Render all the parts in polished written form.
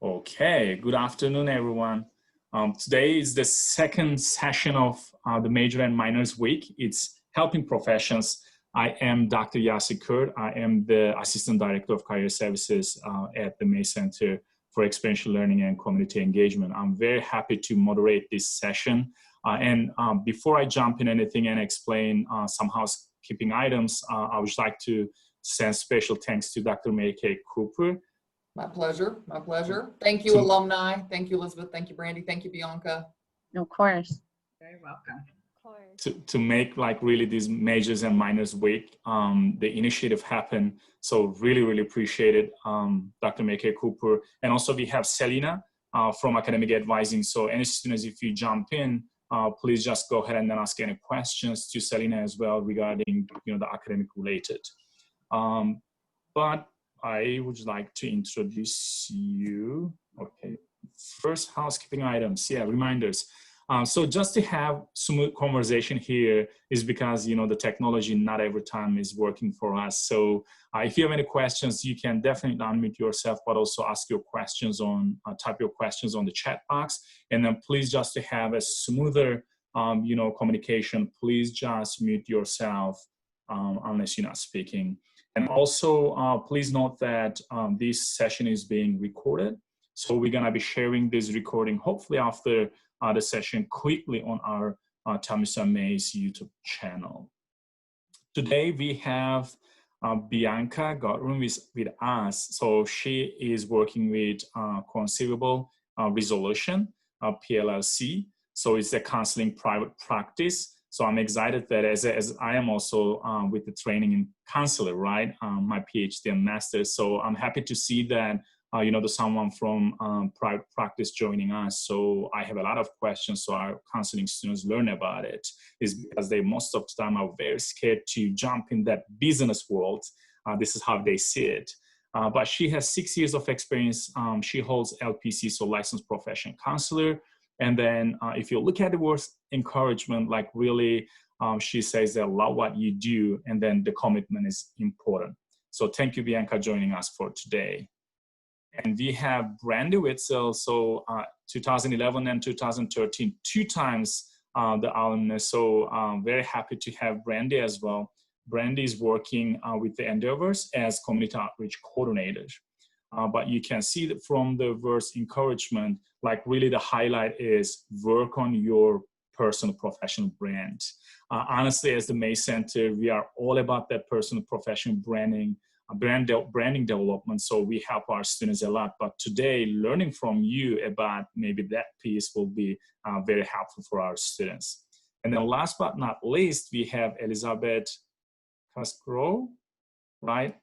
Okay, good afternoon, everyone. Today is the second session of the Major and Minors Week. It's Helping Professions. I am Dr. Yasir Kurd. I am the Assistant Director of Career Services at the May Center for Experiential Learning and Community Engagement. I'm very happy to moderate this session. Before I jump in anything and explain some housekeeping items, I would like to send special thanks to Dr. Mary Kay Cooper. My pleasure. My pleasure. Thank you, Alumni. Thank you, Elizabeth. Thank you, Brandy. Thank you, Bianca. Of course. Very welcome. Of course. To make like really this Majors and Minors Week, the initiative happened. So really appreciate it, Dr. Mary Kay Cooper. And also we have Selena from Academic Advising. So any students, if you jump in, please just go ahead and then ask any questions to Selena as well regarding the academic related. But I would like to introduce you. Okay, first housekeeping items. Yeah, reminders. So just to have smooth conversation here is because the technology not every time is working for us. So if you have any questions, you can definitely unmute yourself, but also ask your questions on type your questions on the chat box. And then please just to have a smoother communication, please just mute yourself unless you're not speaking. And also, please note that this session is being recorded. So we're gonna be sharing this recording, hopefully after the session, quickly on our Tamisa May's YouTube channel. Today we have Bianca Goodrum with us. So she is working with Conceivable Resolution, PLLC. So it's a counseling private practice. So I'm excited that as I am also with the training in counselor, right? My PhD and master's. So I'm happy to see that, there's someone from private practice joining us. So I have a lot of questions. So our counseling students learn about it is because they most of the time are very scared to jump in that business world. This is how they see it. But she has 6 years of experience. She holds LPC, so licensed professional counselor. And then if you look at the word encouragement, like really, she says that love what you do, and then the commitment is important. So thank you, Bianca, joining us for today. And we have Brady Weissel, so 2011 and 2013, 2 times the alumni. So very happy to have Brandy as well. Brandy is working with the Endeavors as community outreach coordinator. But you can see that from the verse encouragement, like really the highlight is work on your personal professional brand. Honestly, as the May Center, we are all about that personal professional branding, branding development. So we help our students a lot. But today, learning from you about maybe that piece will be very helpful for our students. And then last but not least, we have Elizabeth Cosgrove, right?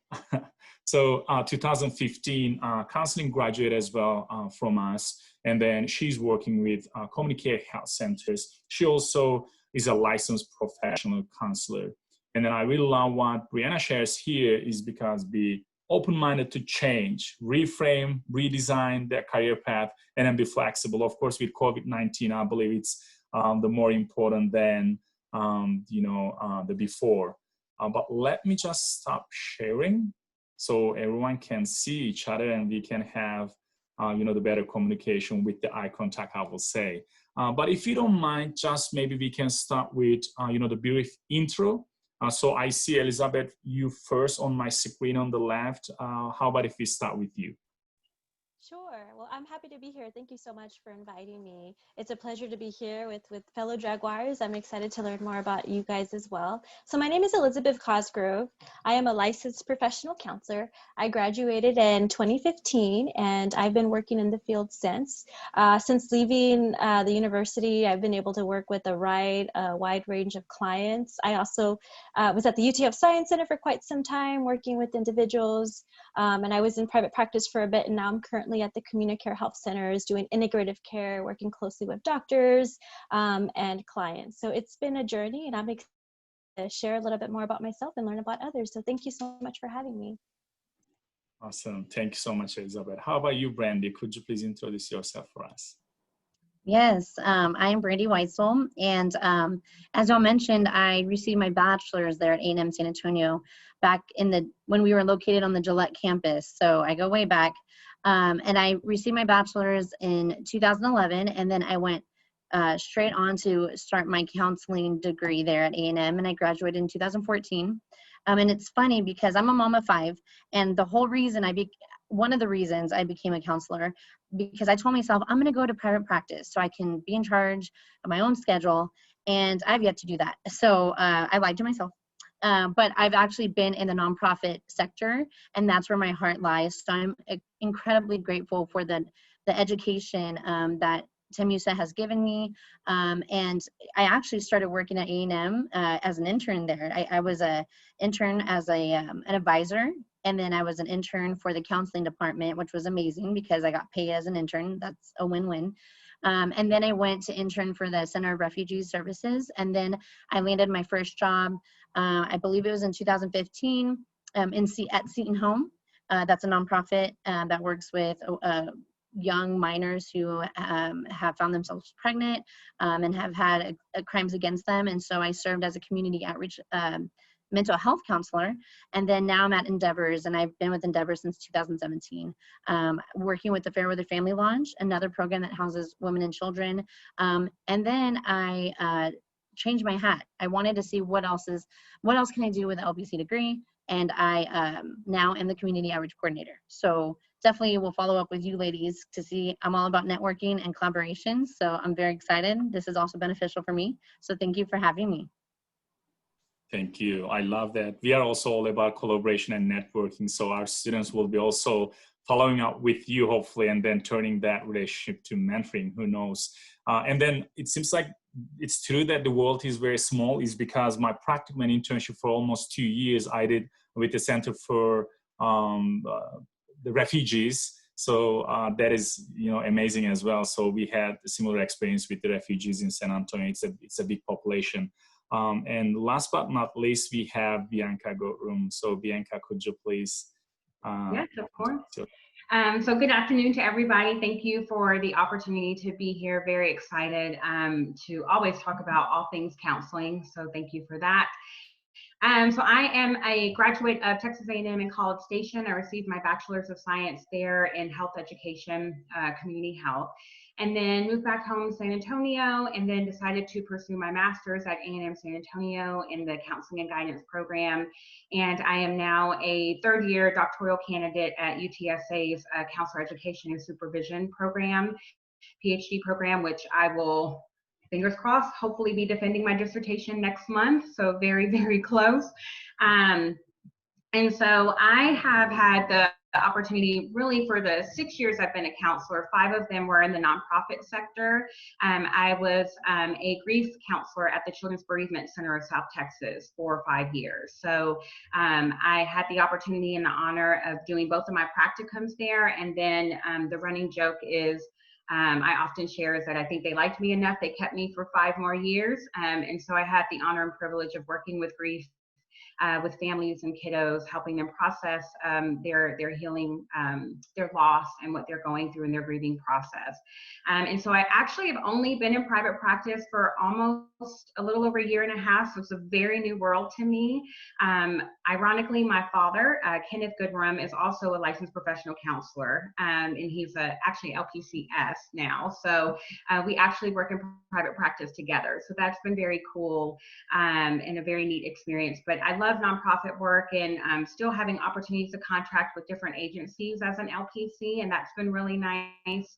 So 2015 counseling graduate as well from us. And then she's working with community care health centers. She also is a licensed professional counselor. And then I really love what Brianna shares here is because be open-minded to change, reframe, redesign their career path, and then be flexible. Of course, with COVID-19, I believe it's the more important than, the before. But let me just stop sharing so everyone can see each other and we can have, the better communication with the eye contact, I will say. But if you don't mind, just maybe we can start with, the brief intro. So I see Elizabeth, you first on my screen on the left. How about if we start with you? Sure. Well, I'm happy to be here. Thank you so much for inviting me. It's a pleasure to be here with fellow Jaguars. I'm excited to learn more about you guys as well. So my name is Elizabeth Cosgrove. I am a licensed professional counselor. I graduated in 2015, and I've been working in the field since. Since leaving the university, I've been able to work with a wide range of clients. I also was at the UTF Science Center for quite some time, working with individuals, and I was in private practice for a bit, and now I'm currently at the community care health centers doing integrative care, working closely with doctors and clients. So it's been a journey, and I'm excited to share a little bit more about myself and learn about others. So thank you so much for having me. Awesome. Thank you so much, Elizabeth. How about you, Brandy? Could you please introduce yourself for us? Yes, I am Brady Weissel, and as y'all mentioned, I received my bachelor's there at A&M San Antonio back when we were located on the Gillette campus. So I go way back. And I received my bachelor's in 2011, and then I went straight on to start my counseling degree there at A&M, and I graduated in 2014. And it's funny because I'm a mom of 5, and the whole reason one of the reasons I became a counselor, because I told myself I'm going to go to private practice so I can be in charge of my own schedule, and I've yet to do that. So I lied to myself. But I've actually been in the nonprofit sector, and that's where my heart lies. So I'm incredibly grateful for the education that Temusa has given me. And I actually started working at A&M as an intern there. I was an intern as an advisor, and then I was an intern for the counseling department, which was amazing because I got paid as an intern. That's a win-win. And then I went to intern for the Center of Refugee Services, and then I landed my first job, I believe it was in 2015, at Seton Home. That's a nonprofit that works with young minors who have found themselves pregnant and have had crimes against them. And so I served as a community outreach mental health counselor. And then now I'm at Endeavors, and I've been with Endeavors since 2017, working with the Fairweather Family Lodge, another program that houses women and children. And then I changed my hat. I wanted to see what else can I do with an LPC degree? And I now am the community outreach coordinator. So definitely will follow up with you ladies to see. I'm all about networking and collaboration. So I'm very excited. This is also beneficial for me. So thank you for having me. Thank you. I love that. We are also all about collaboration and networking. So our students will be also following up with you, hopefully, and then turning that relationship to mentoring, who knows. And then it seems like it's true that the world is very small, is because my practical and internship for almost 2 years I did with the Center for the Refugees. So that is, amazing as well. So we had a similar experience with the refugees in San Antonio. It's a big population. And last but not least, we have Bianca Goodrum. So Bianca, could you please? Yes, of course. So good afternoon to everybody. Thank you for the opportunity to be here. Very excited to always talk about all things counseling. So thank you for that. So I am a graduate of Texas A&M in College Station. I received my Bachelor's of Science there in Health Education, Community Health, and then moved back home to San Antonio, and then decided to pursue my master's at A&M San Antonio in the Counseling and Guidance program. And I am now a third-year doctoral candidate at UTSA's Counselor Education and Supervision program, PhD program, which I will, fingers crossed, hopefully be defending my dissertation next month. So very, very close. And so I have had the opportunity really for the 6 years I've been a counselor. 5 of them were in the nonprofit sector. I was a grief counselor at the Children's Bereavement Center of South Texas for 5 years. So I had the opportunity and the honor of doing both of my practicums there. And then the running joke is, I often share is that I think they liked me enough, they kept me for 5 more years. And so I had the honor and privilege of working with grief with families and kiddos, helping them process their healing, their loss, and what they're going through in their grieving process. And so I actually have only been in private practice for almost a little over a year and a half, so it's a very new world to me. Ironically, my father, Kenneth Goodrum, is also a licensed professional counselor, and he's actually LPCS now. So we actually work in private practice together. So that's been very cool and a very neat experience. But I love nonprofit work, and still having opportunities to contract with different agencies as an LPC, and that's been really nice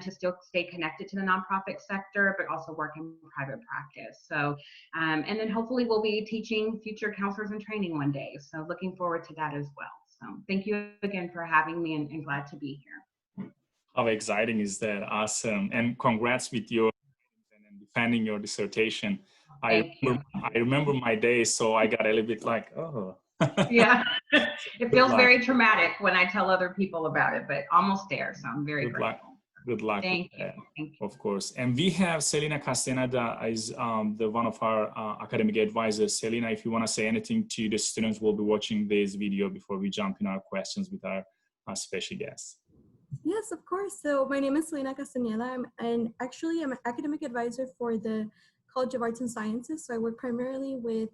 to still stay connected to the nonprofit sector, but also work in private practice. So, and then hopefully we'll be teaching future counselors in training one day. So looking forward to that as well. So thank you again for having me, and glad to be here. How exciting is that? Awesome. And congrats with your and defending your dissertation. I remember my days, so I got a little bit like, oh. Yeah, it feels very traumatic when I tell other people about it, but almost there. So I'm very grateful. Good luck. Thank you. Thank you. Of course. And we have Selena Castaneda is the one of our academic advisors. Selena, if you want to say anything to the students who will be watching this video before we jump in our questions with our special guests. Yes, of course. So my name is Selena Castaneda. I'm an academic advisor for the College of Arts and Sciences. So I work primarily with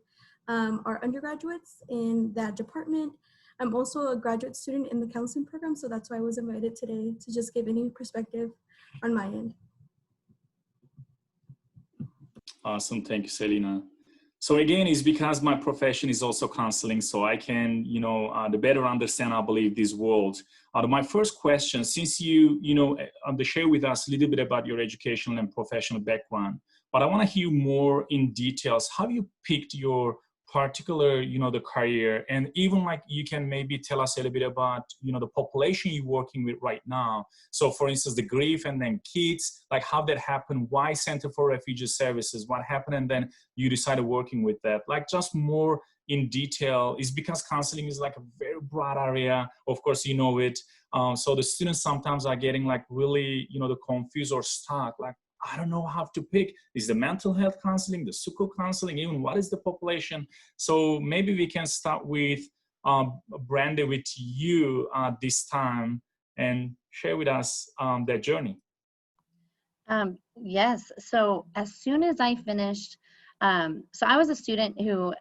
our undergraduates in that department. I'm also a graduate student in the counseling program, so that's why I was invited today to just give any perspective on my end. Awesome. Thank you, Selena. So again, it's because my profession is also counseling, so I can, the better understand, I believe, this world. My first question, since you share with us a little bit about your educational and professional background, but I want to hear more in details. How you picked your particular, the career, and even like you can maybe tell us a little bit about, the population you're working with right now. So for instance, the grief and then kids, like how that happened, why Center for Refugee Services, what happened, and then you decided working with that, like just more in detail. Is because counseling is like a very broad area, of course, it. So the students sometimes are getting like really, confused or stuck, like, I don't know how to pick. Is the mental health counseling, the psycho counseling, even what is the population? So maybe we can start with Brandy, with you this time, and share with us their journey. Yes. So as soon as I finished, so I was a student who,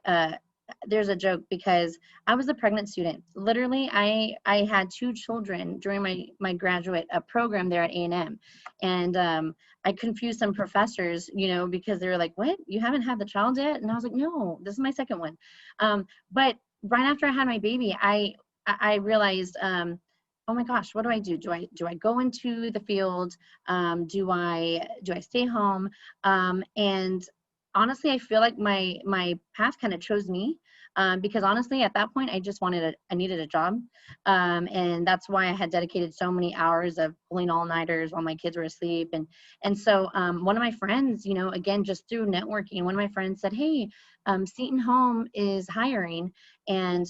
there's a joke because I was a pregnant student. Literally, I had 2 children during my graduate program there at A&M. And I confused some professors, because they were like, what? You haven't had the child yet? And I was like, no, this is my second one. But right after I had my baby, I realized, oh my gosh, what do I do? Do I go into the field? Do I stay home? And honestly, I feel like my path kind of chose me, because honestly, at that point, I just I needed a job. And that's why I had dedicated so many hours of pulling all-nighters while my kids were asleep. And so one of my friends, again, just through networking, one of my friends said, hey, Seton Home is hiring. And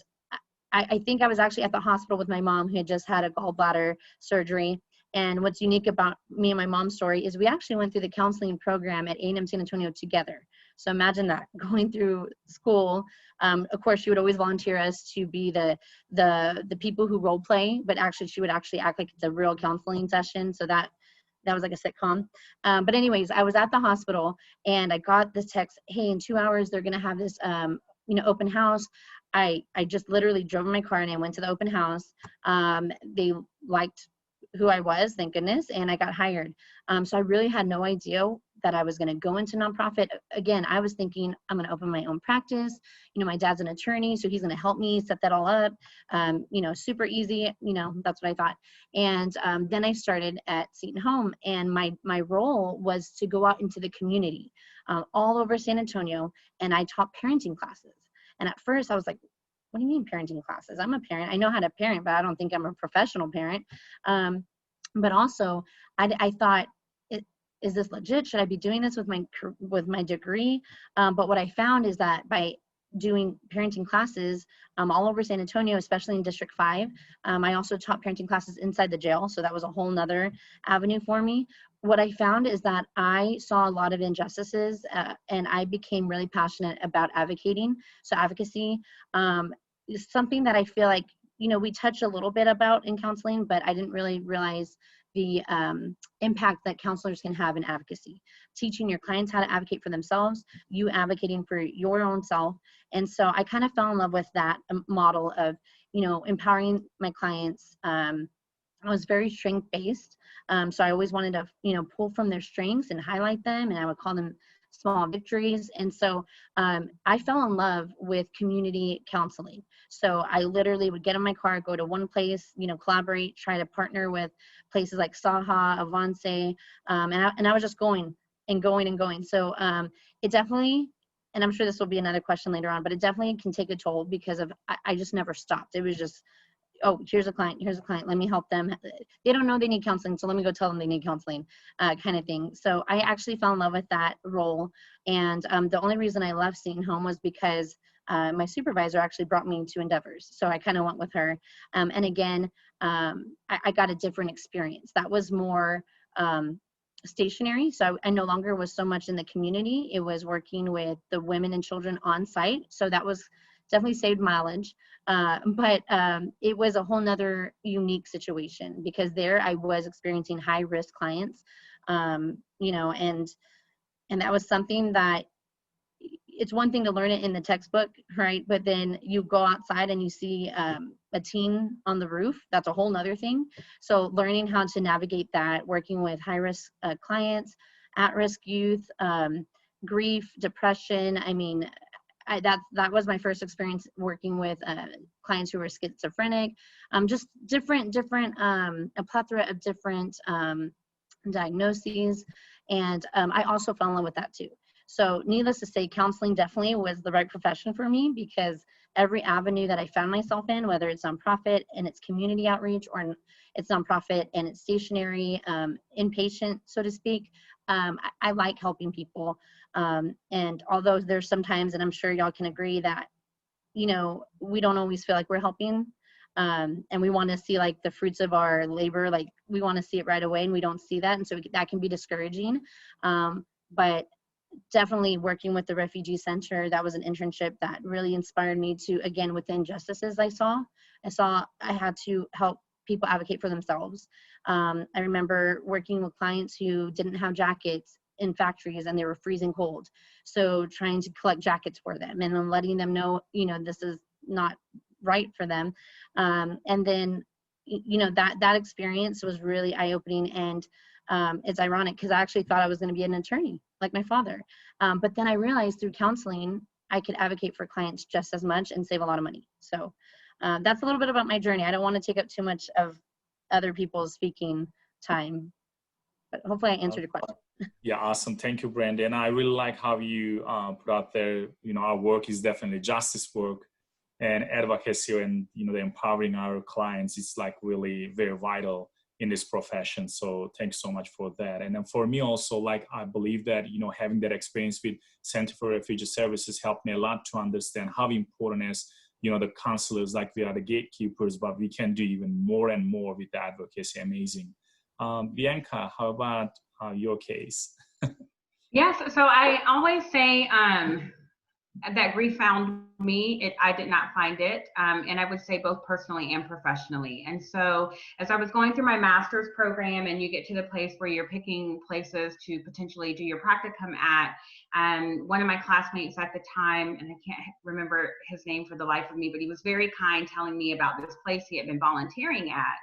I think I was actually at the hospital with my mom, who had just had a gallbladder surgery. And what's unique about me and my mom's story is we actually went through the counseling program at A&M San Antonio together. So imagine that, going through school. Of course, she would always volunteer us to be the people who role play, but actually she would actually act like it's a real counseling session. So that was like a sitcom. But anyways, I was at the hospital and I got this text, hey, in 2 hours, they're gonna have this open house. I just literally drove in my car and I went to the open house. They liked who I was, thank goodness, and I got hired. So I really had no idea that I was going to go into nonprofit. Again, I was thinking I'm going to open my own practice. My dad's an attorney, so he's going to help me set that all up. Super easy. That's what I thought. And then I started at Seton Home, and my role was to go out into the community all over San Antonio, and I taught parenting classes. And at first I was like, what do you mean parenting classes? I'm a parent. I know how to parent, but I don't think I'm a professional parent. But also I thought, is this legit? Should I be doing this with my degree? But what I found is that by doing parenting classes all over San Antonio, especially in District 5, I also taught parenting classes inside the jail. So that was a whole nother avenue for me. What I found is that I saw a lot of injustices and I became really passionate about advocating. So advocacy is something that I feel like, we touch a little bit about in counseling, but I didn't really realize the impact that counselors can have in advocacy. Teaching your clients how to advocate for themselves, you advocating for your own self. And so I kind of fell in love with that model of, empowering my clients. I was very strength-based. So I always wanted to, pull from their strengths and highlight them, and I would call them small victories. And so I fell in love with community counseling. So I literally would get in my car, go to one place, collaborate, try to partner with places like Saha, Avance, and I was just going and going and going. So it definitely, and I'm sure this will be another question later on, but it definitely can take a toll because I just never stopped. It was just, oh, here's a client, let me help them. They don't know they need counseling, so let me go tell them they need counseling, kind of thing. So I actually fell in love with that role. And the only reason I left Seton Home was because my supervisor actually brought me to Endeavors. So I kind of went with her. And again, I got a different experience. That was more stationary. So I no longer was so much in the community. It was working with the women and children on site. So that was definitely saved mileage. But it was a whole nother unique situation because there I was experiencing high risk clients, and that was something that it's one thing to learn it in the textbook, right? But then you go outside and you see a teen on the roof, that's a whole nother thing. So learning how to navigate that, working with high-risk clients, at-risk youth, grief, depression. I mean, that was my first experience working with clients who were schizophrenic, just different, a plethora of different diagnoses. And I also fell in love with that too. So needless to say, counseling definitely was the right profession for me, because every avenue that I found myself in, whether it's nonprofit and it's community outreach, or it's nonprofit and it's stationary, inpatient, so to speak, I like helping people. And although there's sometimes, and I'm sure y'all can agree, that, you know, we don't always feel like we're helping, and we want to see like the fruits of our labor, like we want to see it right away, and we don't see that, and so that can be discouraging. But definitely working with the refugee center, that was an internship that really inspired me to, again, with the injustices I saw I had to help people advocate for themselves. I remember working with clients who didn't have jackets in factories and they were freezing cold, so trying to collect jackets for them and then letting them know, you know, this is not right for them. And then, you know, that experience was really eye-opening. And it's ironic because I actually thought I was going to be an attorney like my father. But then I realized through counseling, I could advocate for clients just as much and save a lot of money. So that's a little bit about my journey. I don't want to take up too much of other people's speaking time, but hopefully I answered your question. Yeah, awesome. Thank you, Brandy. And I really like how you put out there, you know, our work is definitely justice work, and advocacy, and, you know, the empowering our clients is like really very vital in this profession. So thanks so much for that. And then for me also, like, I believe that, you know, having that experience with Center for Refugee Services helped me a lot to understand how important is, you know, the counselors, like we are the gatekeepers, but we can do even more and more with the advocacy. Amazing. Bianca, how about your case? Yes, so I always say that grief found me. I did not find it, and I would say both personally and professionally. And so as I was going through my master's program, and you get to the place where you're picking places to potentially do your practicum at, one of my classmates at the time, and I can't remember his name for the life of me, but he was very kind, telling me about this place he had been volunteering at.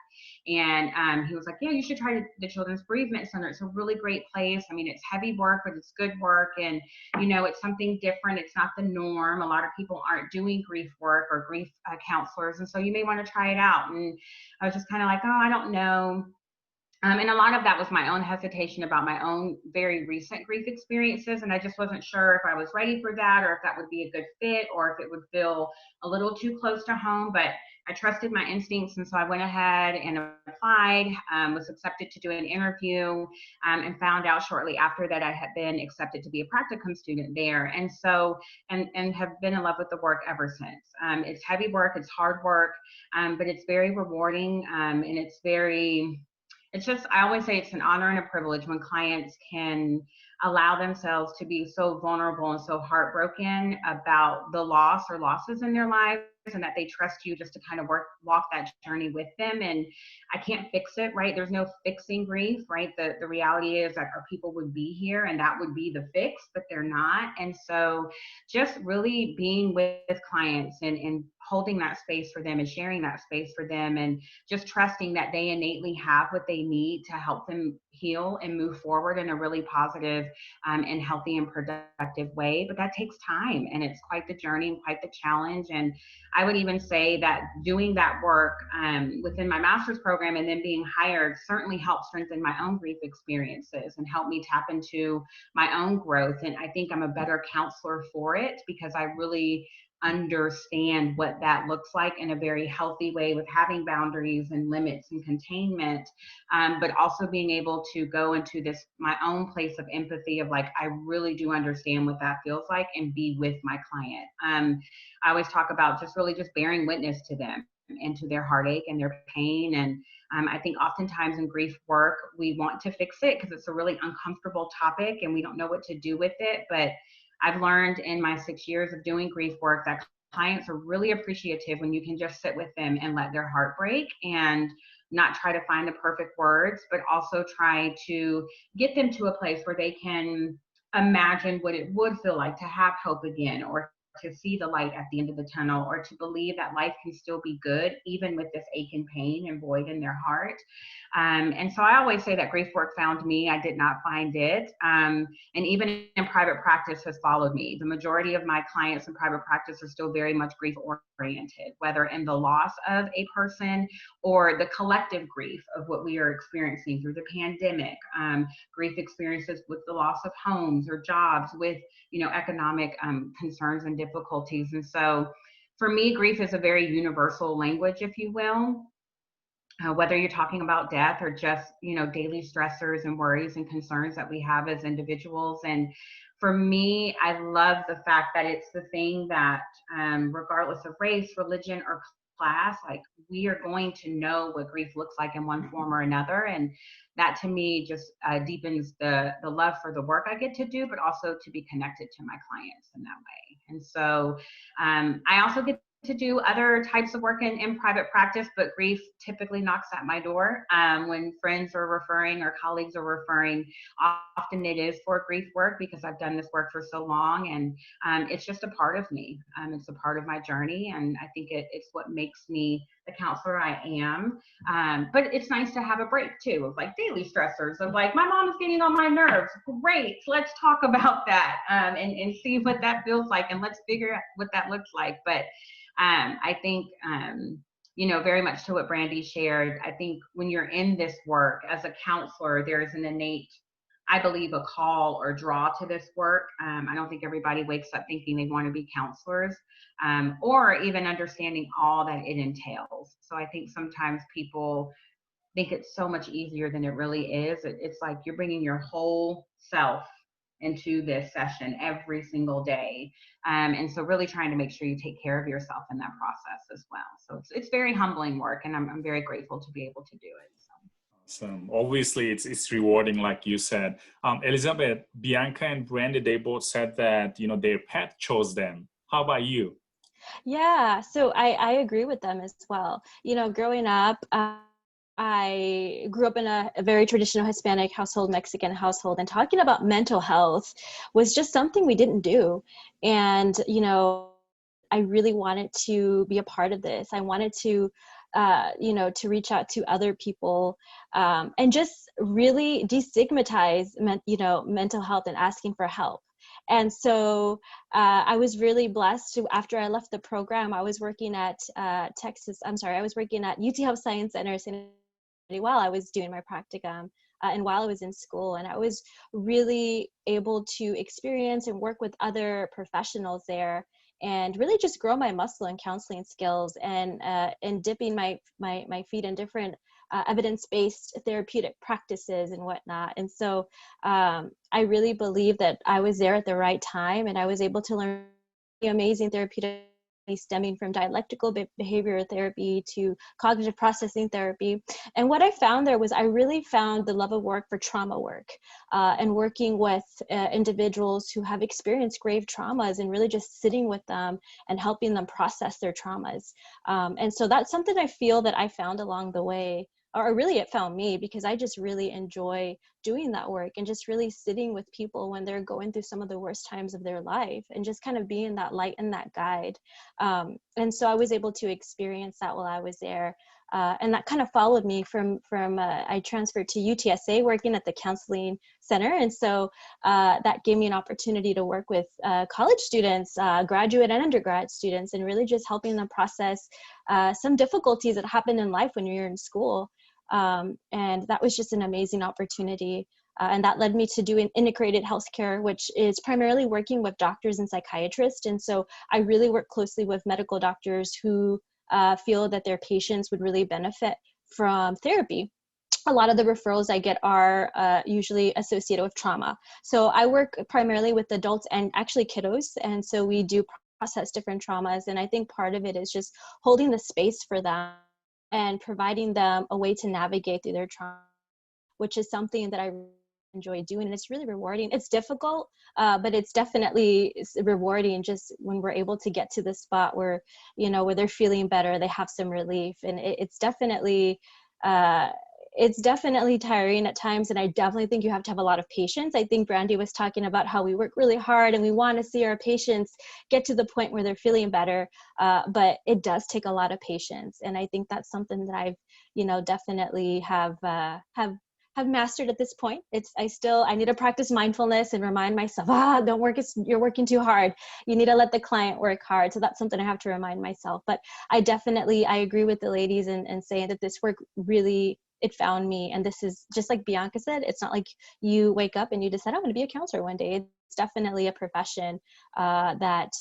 And he was like, yeah, you should try the Children's Bereavement Center. It's a really great place. I mean, it's heavy work, but it's good work. And, you know, it's something different. It's not the norm. A lot of people aren't doing grief work or grief counselors. And so you may want to try it out. And I was just kind of like, oh, I don't know. And a lot of that was my own hesitation about my own very recent grief experiences. And I just wasn't sure if I was ready for that, or if that would be a good fit, or if it would feel a little too close to home. But I trusted my instincts. And so I went ahead and applied, was accepted to do an interview, and found out shortly after that I had been accepted to be a practicum student there. And so, and have been in love with the work ever since. It's heavy work, it's hard work, but it's very rewarding. And it's just, I always say it's an honor and a privilege when clients can allow themselves to be so vulnerable and so heartbroken about the loss or losses in their lives, and that they trust you just to kind of walk that journey with them. And I can't fix it, right? There's no fixing grief, right? The reality is that our people would be here and that would be the fix, but they're not. And so just really being with clients and holding that space for them and sharing that space for them, and just trusting that they innately have what they need to help them heal and move forward in a really positive and healthy and productive way. But that takes time, and it's quite the journey and quite the challenge. And I would even say that doing that work within my master's program and then being hired certainly helped strengthen my own grief experiences and help me tap into my own growth. And I think I'm a better counselor for it, because I really understand what that looks like in a very healthy way, with having boundaries and limits and containment, but also being able to go into this, my own place of empathy of like, I really do understand what that feels like, and be with my client. I always talk about just really just bearing witness to them and to their heartache and their pain. And I think oftentimes in grief work, we want to fix it because it's a really uncomfortable topic and we don't know what to do with it. But I've learned in my 6 years of doing grief work that clients are really appreciative when you can just sit with them and let their heart break, and not try to find the perfect words, but also try to get them to a place where they can imagine what it would feel like to have hope again, or to see the light at the end of the tunnel, or to believe that life can still be good even with this ache and pain and void in their heart. And so I always say that grief work found me. I did not find it. And even in private practice has followed me. The majority of my clients in private practice are still very much grief oriented, whether in the loss of a person or the collective grief of what we are experiencing through the pandemic, grief experiences with the loss of homes or jobs, with, economic concerns and difficulties. And so for me, grief is a very universal language, if you will. Whether you're talking about death or just, daily stressors and worries and concerns that we have as individuals. And for me, I love the fact that it's the thing that, regardless of race, religion, or class, like, we are going to know what grief looks like in one form or another. And that to me just deepens the love for the work I get to do, but also to be connected to my clients in that way. And so I also get to do other types of work in private practice, but grief typically knocks at my door when friends are referring or colleagues are referring. Often it is for grief work because I've done this work for so long, and it's just a part of me. It's a part of my journey, and I think it's what makes me the counselor I am. But it's nice to have a break too, of like daily stressors of like, my mom is getting on my nerves. Great, let's talk about that and see what that feels like, and let's figure out what that looks like. But I think, very much to what Brandy shared, I think when you're in this work as a counselor, there is an innate, I believe, a call or draw to this work. I don't think everybody wakes up thinking they want to be counselors, or even understanding all that it entails. So I think sometimes people think it's so much easier than it really is. It's like you're bringing your whole self into this session every single day. And so really trying to make sure you take care of yourself in that process as well. So it's very humbling work, and I'm very grateful to be able to do it. So obviously it's rewarding, like you said. Elizabeth, Bianca and Brandy, they both said that, their pet chose them. How about you? Yeah, so I agree with them as well. Growing up, I grew up in a very traditional Hispanic household, Mexican household, and talking about mental health was just something we didn't do. And, I really wanted to be a part of this. I wanted to, to reach out to other people and just really destigmatize, mental health and asking for help. And so I was really blessed to, after I left the program, I was working at I was working at UT Health Science Center while I was doing my practicum and while I was in school. And I was really able to experience and work with other professionals there and really just grow my muscle and counseling skills and dipping my feet in different evidence-based therapeutic practices and whatnot. And so I really believe that I was there at the right time, and I was able to learn amazing therapeutic stemming from dialectical behavioral therapy to cognitive processing therapy. And what I found there was I really found the love of work for trauma work and working with individuals who have experienced grave traumas and really just sitting with them and helping them process their traumas. And so that's something I feel that I found along the way, or really it found me, because I just really enjoy doing that work and just really sitting with people when they're going through some of the worst times of their life and just kind of being that light and that guide. And so I was able to experience that while I was there. And that kind of followed me from I transferred to UTSA working at the counseling center. And so that gave me an opportunity to work with college students, graduate and undergrad students, and really just helping them process some difficulties that happen in life when you're in school. And that was just an amazing opportunity. And that led me to doing integrated healthcare, which is primarily working with doctors and psychiatrists. And so I really work closely with medical doctors who feel that their patients would really benefit from therapy. A lot of the referrals I get are usually associated with trauma. So I work primarily with adults and actually kiddos. And so we do process different traumas. And I think part of it is just holding the space for them and providing them a way to navigate through their trauma, which is something that I enjoy doing. And it's really rewarding. It's difficult, but it's definitely rewarding just when we're able to get to the spot where, where they're feeling better, they have some relief. And it's definitely, it's definitely tiring at times, and I definitely think you have to have a lot of patience. I think Brandy was talking about how we work really hard and we want to see our patients get to the point where they're feeling better, but it does take a lot of patience, and I think that's something that I've, definitely have mastered at this point. I need to practice mindfulness and remind myself, don't work, you're working too hard. You need to let the client work hard. So that's something I have to remind myself. But I agree with the ladies and saying that this work really, it found me. And this is just like Bianca said, it's not like you wake up and you decide, I'm going to be a counselor one day. It's definitely a profession that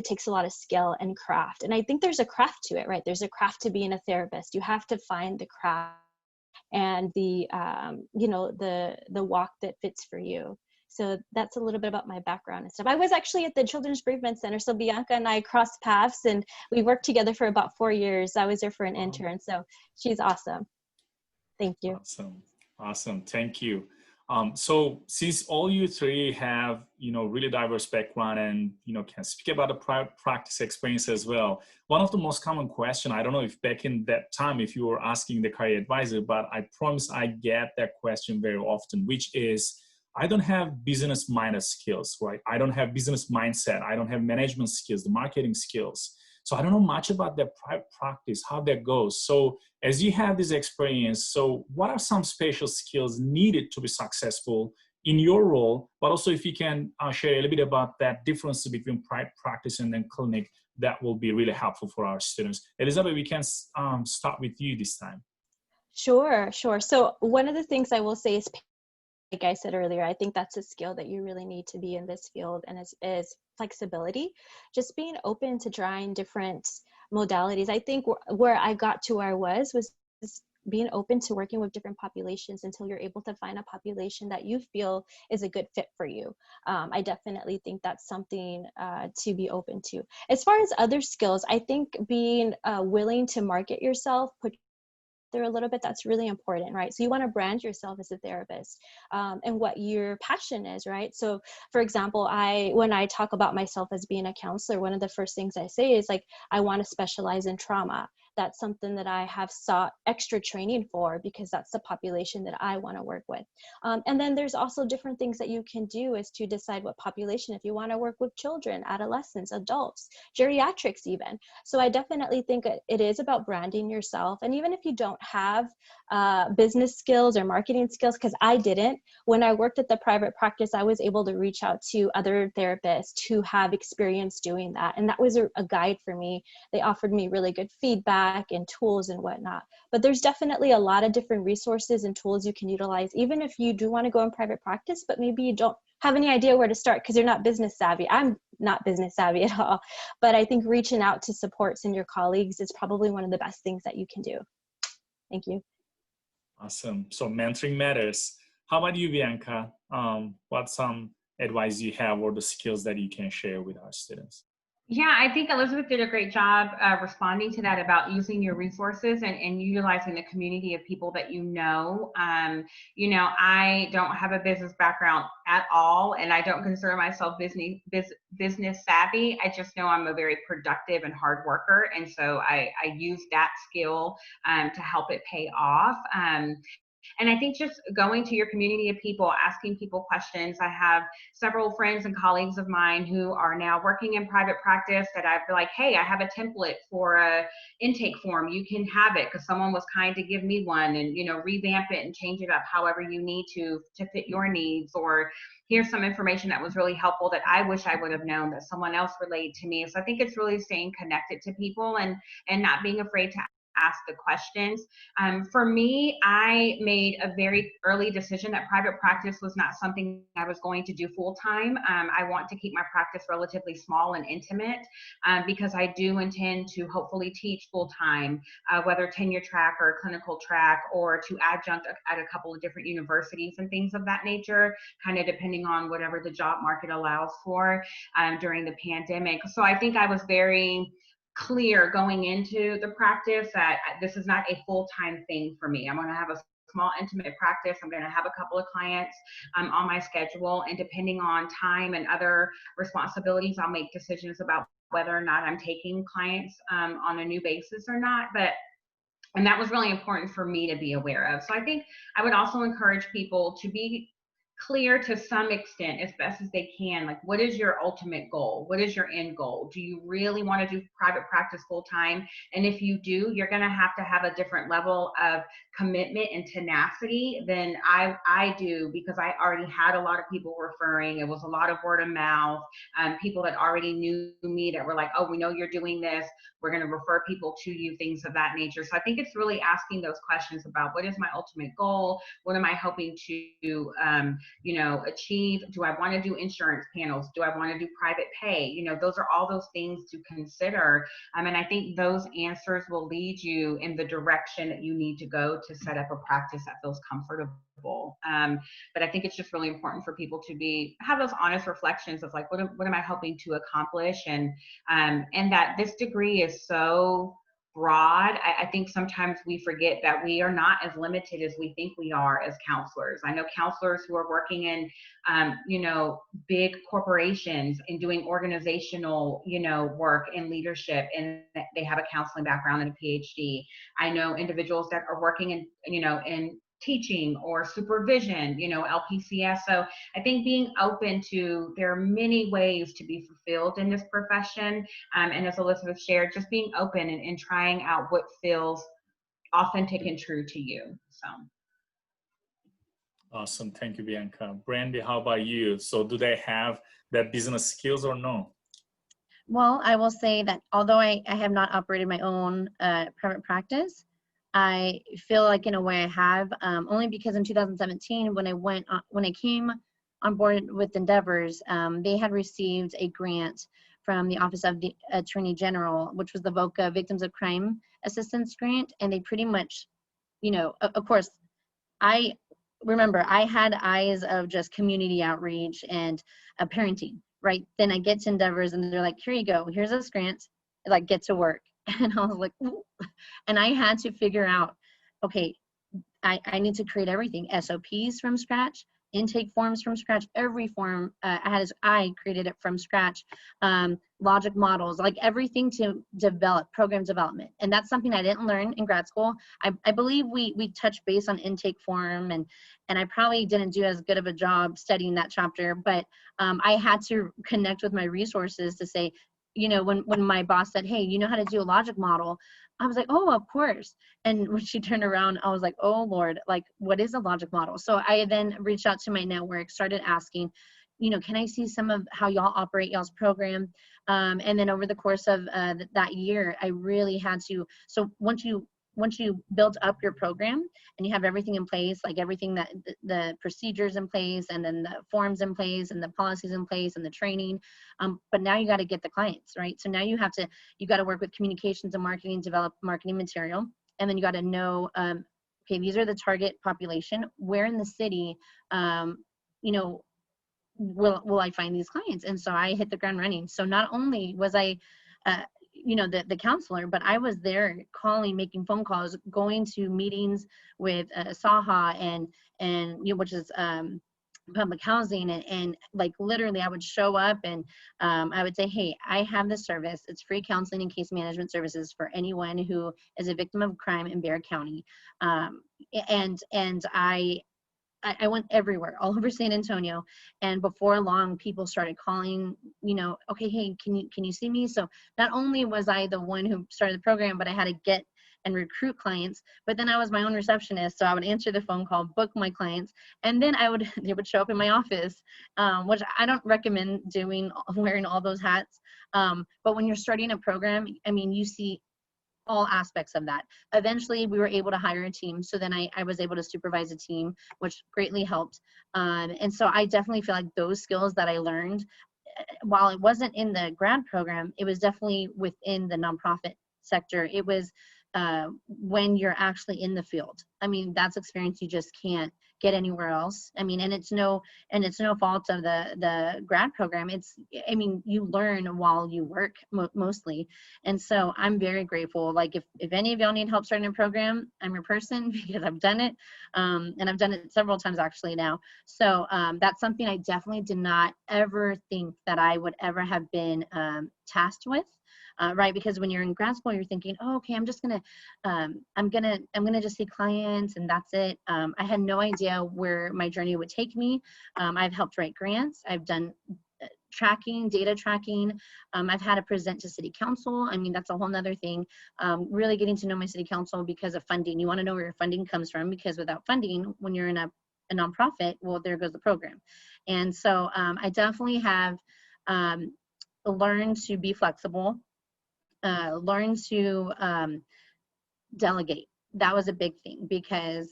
takes a lot of skill and craft. And I think there's a craft to it, right? There's a craft to being a therapist. You have to find the craft and the walk that fits for you. So that's a little bit about my background and stuff. I was actually at the Children's Bereavement Center, so Bianca and I crossed paths, and we worked together for about 4 years. I was there for an intern, so she's awesome. Thank you. Awesome. Thank you. So since all you three have, really diverse background and, can speak about the private practice experience as well, one of the most common question, I don't know if back in that time, if you were asking the career advisor, but I promise I get that question very often, which is, I don't have business minded skills, right? I don't have business mindset. I don't have management skills, the marketing skills. So I don't know much about their private practice, how that goes. So as you have this experience, so what are some special skills needed to be successful in your role? But also if you can share a little bit about that difference between private practice and then clinic, that will be really helpful for our students. Elizabeth, we can start with you this time. Sure. So one of the things I will say is, like I said earlier, I think that's a skill that you really need to be in this field, and is flexibility, just being open to trying different modalities. I think where I got to where I was being open to working with different populations until you're able to find a population that you feel is a good fit for you. I definitely think that's something to be open to. As far as other skills, I think being willing to market yourself, put there a little bit, that's really important, right? So you want to brand yourself as a therapist and what your passion is, right? So for example, when I talk about myself as being a counselor, one of the first things I say is like, I want to specialize in trauma. That's something that I have sought extra training for because that's the population that I want to work with. And then there's also different things that you can do is to decide what population, if you want to work with children, adolescents, adults, geriatrics even. So I definitely think it is about branding yourself. And even if you don't have business skills or marketing skills, because I didn't, when I worked at the private practice, I was able to reach out to other therapists who have experience doing that. And that was a guide for me. They offered me really good feedback and tools and whatnot. But there's definitely a lot of different resources and tools you can utilize, even if you do want to go in private practice, but maybe you don't have any idea where to start because you're not business savvy. I'm not business savvy at all. But I think reaching out to supports and your colleagues is probably one of the best things that you can do. Thank you. Awesome. So mentoring matters. How about you, Bianca? What's some advice you have or the skills that you can share with our students? Yeah, I think Elizabeth did a great job responding to that about using your resources and utilizing the community of people that you know. I don't have a business background at all, and I don't consider myself business savvy. I just know I'm a very productive and hard worker, and so I use that skill to help it pay off. And I think just going to your community of people, asking people questions. I have several friends and colleagues of mine who are now working in private practice that I've been like, hey, I have a template for a intake form. You can have it, because someone was kind to give me one, and revamp it and change it up however you need to fit your needs. Or here's some information that was really helpful that I wish I would have known that someone else relayed to me. So I think it's really staying connected to people and not being afraid to ask the questions. For me, I made a very early decision that private practice was not something I was going to do full time. I want to keep my practice relatively small and intimate because I do intend to hopefully teach full time, whether tenure track or clinical track, or to adjunct at a couple of different universities and things of that nature, kind of depending on whatever the job market allows for during the pandemic. So I think I was very clear going into the practice that this is not a full-time thing for me. I'm going to have a small intimate practice. I'm going to have a couple of clients on my schedule, and depending on time and other responsibilities, I'll make decisions about whether or not I'm taking clients on a new basis or not. But And that was really important for me to be aware of. So I think I would also encourage people to be clear to some extent as best as they can, like, what is your ultimate goal? What is your end goal? Do you really want to do private practice full time? And if you do, you're going to have a different level of commitment and tenacity than I do, because I already had a lot of people referring. It was a lot of word of mouth. People that already knew me that were like, oh, we know you're doing this, we're going to refer people to you, things of that nature. So I think it's really asking those questions about, what is my ultimate goal? What am I hoping to achieve? Do I want to do insurance panels? Do I want to do private pay? Those are all those things to consider. And I think those answers will lead you in the direction that you need to go to set up a practice that feels comfortable. But I think it's just really important for people to have those honest reflections of, like, what am I hoping to accomplish? And that this degree is so broad. I think sometimes we forget that we are not as limited as we think we are as counselors. I know counselors who are working in, big corporations and doing organizational, work and leadership, and they have a counseling background and a PhD. I know individuals that are working in, in teaching or supervision, LPCS. So I think being open to, there are many ways to be fulfilled in this profession. And as Elizabeth shared, just being open and trying out what feels authentic and true to you. So. Awesome. Thank you, Bianca. Brandy, how about you? So do they have that business skills or no? Well, I will say that although I have not operated my own private practice, I feel like in a way I have, only because in 2017, when I came on board with Endeavors, they had received a grant from the Office of the Attorney General, which was the VOCA Victims of Crime Assistance Grant. And they pretty much, of course, I remember I had eyes of just community outreach and parenting, right? Then I get to Endeavors and they're like, here you go, here's this grant, like, get to work. And I was like, ooh. And I had to figure out, okay, I need to create everything, SOPs from scratch, intake forms from scratch, every form I created it from scratch, logic models, like everything to develop program development. And that's something I didn't learn in grad school. I believe we touched base on intake form, and I probably didn't do as good of a job studying that chapter, but I had to connect with my resources to say, when my boss said, hey, you know how to do a logic model? I was like, oh, of course. And when she turned around, I was like, oh, Lord, like, what is a logic model? So I then reached out to my network, started asking, can I see some of how y'all operate y'all's program? And then over the course of that year, I really had to, so once you build up your program and you have everything in place, like everything that the procedures in place, and then the forms in place, and the policies in place, and the training, but now you got to get the clients, right? So now you got to work with communications and marketing, develop marketing material, and then you got to know, okay, these are the target population. Where in the city, will I find these clients? And so I hit the ground running. So not only was I the counselor, but I was there calling, making phone calls, going to meetings with SAHA and which is public housing, and like literally I would show up and I would say, hey, I have this service. It's free counseling and case management services for anyone who is a victim of crime in Bexar County. And I went everywhere, all over San Antonio, and before long, people started calling, okay, hey, can you see me? So not only was I the one who started the program, but I had to get and recruit clients, but then I was my own receptionist, so I would answer the phone call, book my clients, and then they would show up in my office, which I don't recommend doing, wearing all those hats, but when you're starting a program, I mean, you see all aspects of that. Eventually we were able to hire a team, so then I was able to supervise a team, which greatly helped, and so I definitely feel like those skills that I learned, while it wasn't in the grad program, it was definitely within the nonprofit sector. It was when you're actually in the field, I mean, that's experience you just can't get anywhere else. I mean, and it's no fault of the grad program. It's, I mean, you learn while you work mostly. And so I'm very grateful. Like if any of y'all need help starting a program, I'm your person because I've done it. And I've done it several times actually now. So that's something I definitely did not ever think that I would ever have been tasked with. Right, because when you're in grad school, you're thinking, oh, okay, I'm gonna just see clients and that's it. I had no idea where my journey would take me. I've helped write grants. I've done tracking, data tracking. I've had to present to city council. I mean, that's a whole nother thing. Really getting to know my city council because of funding. You want to know where your funding comes from, because without funding, when you're in a nonprofit, well, there goes the program. And so I definitely have learned to be flexible. Learn to delegate. That was a big thing because,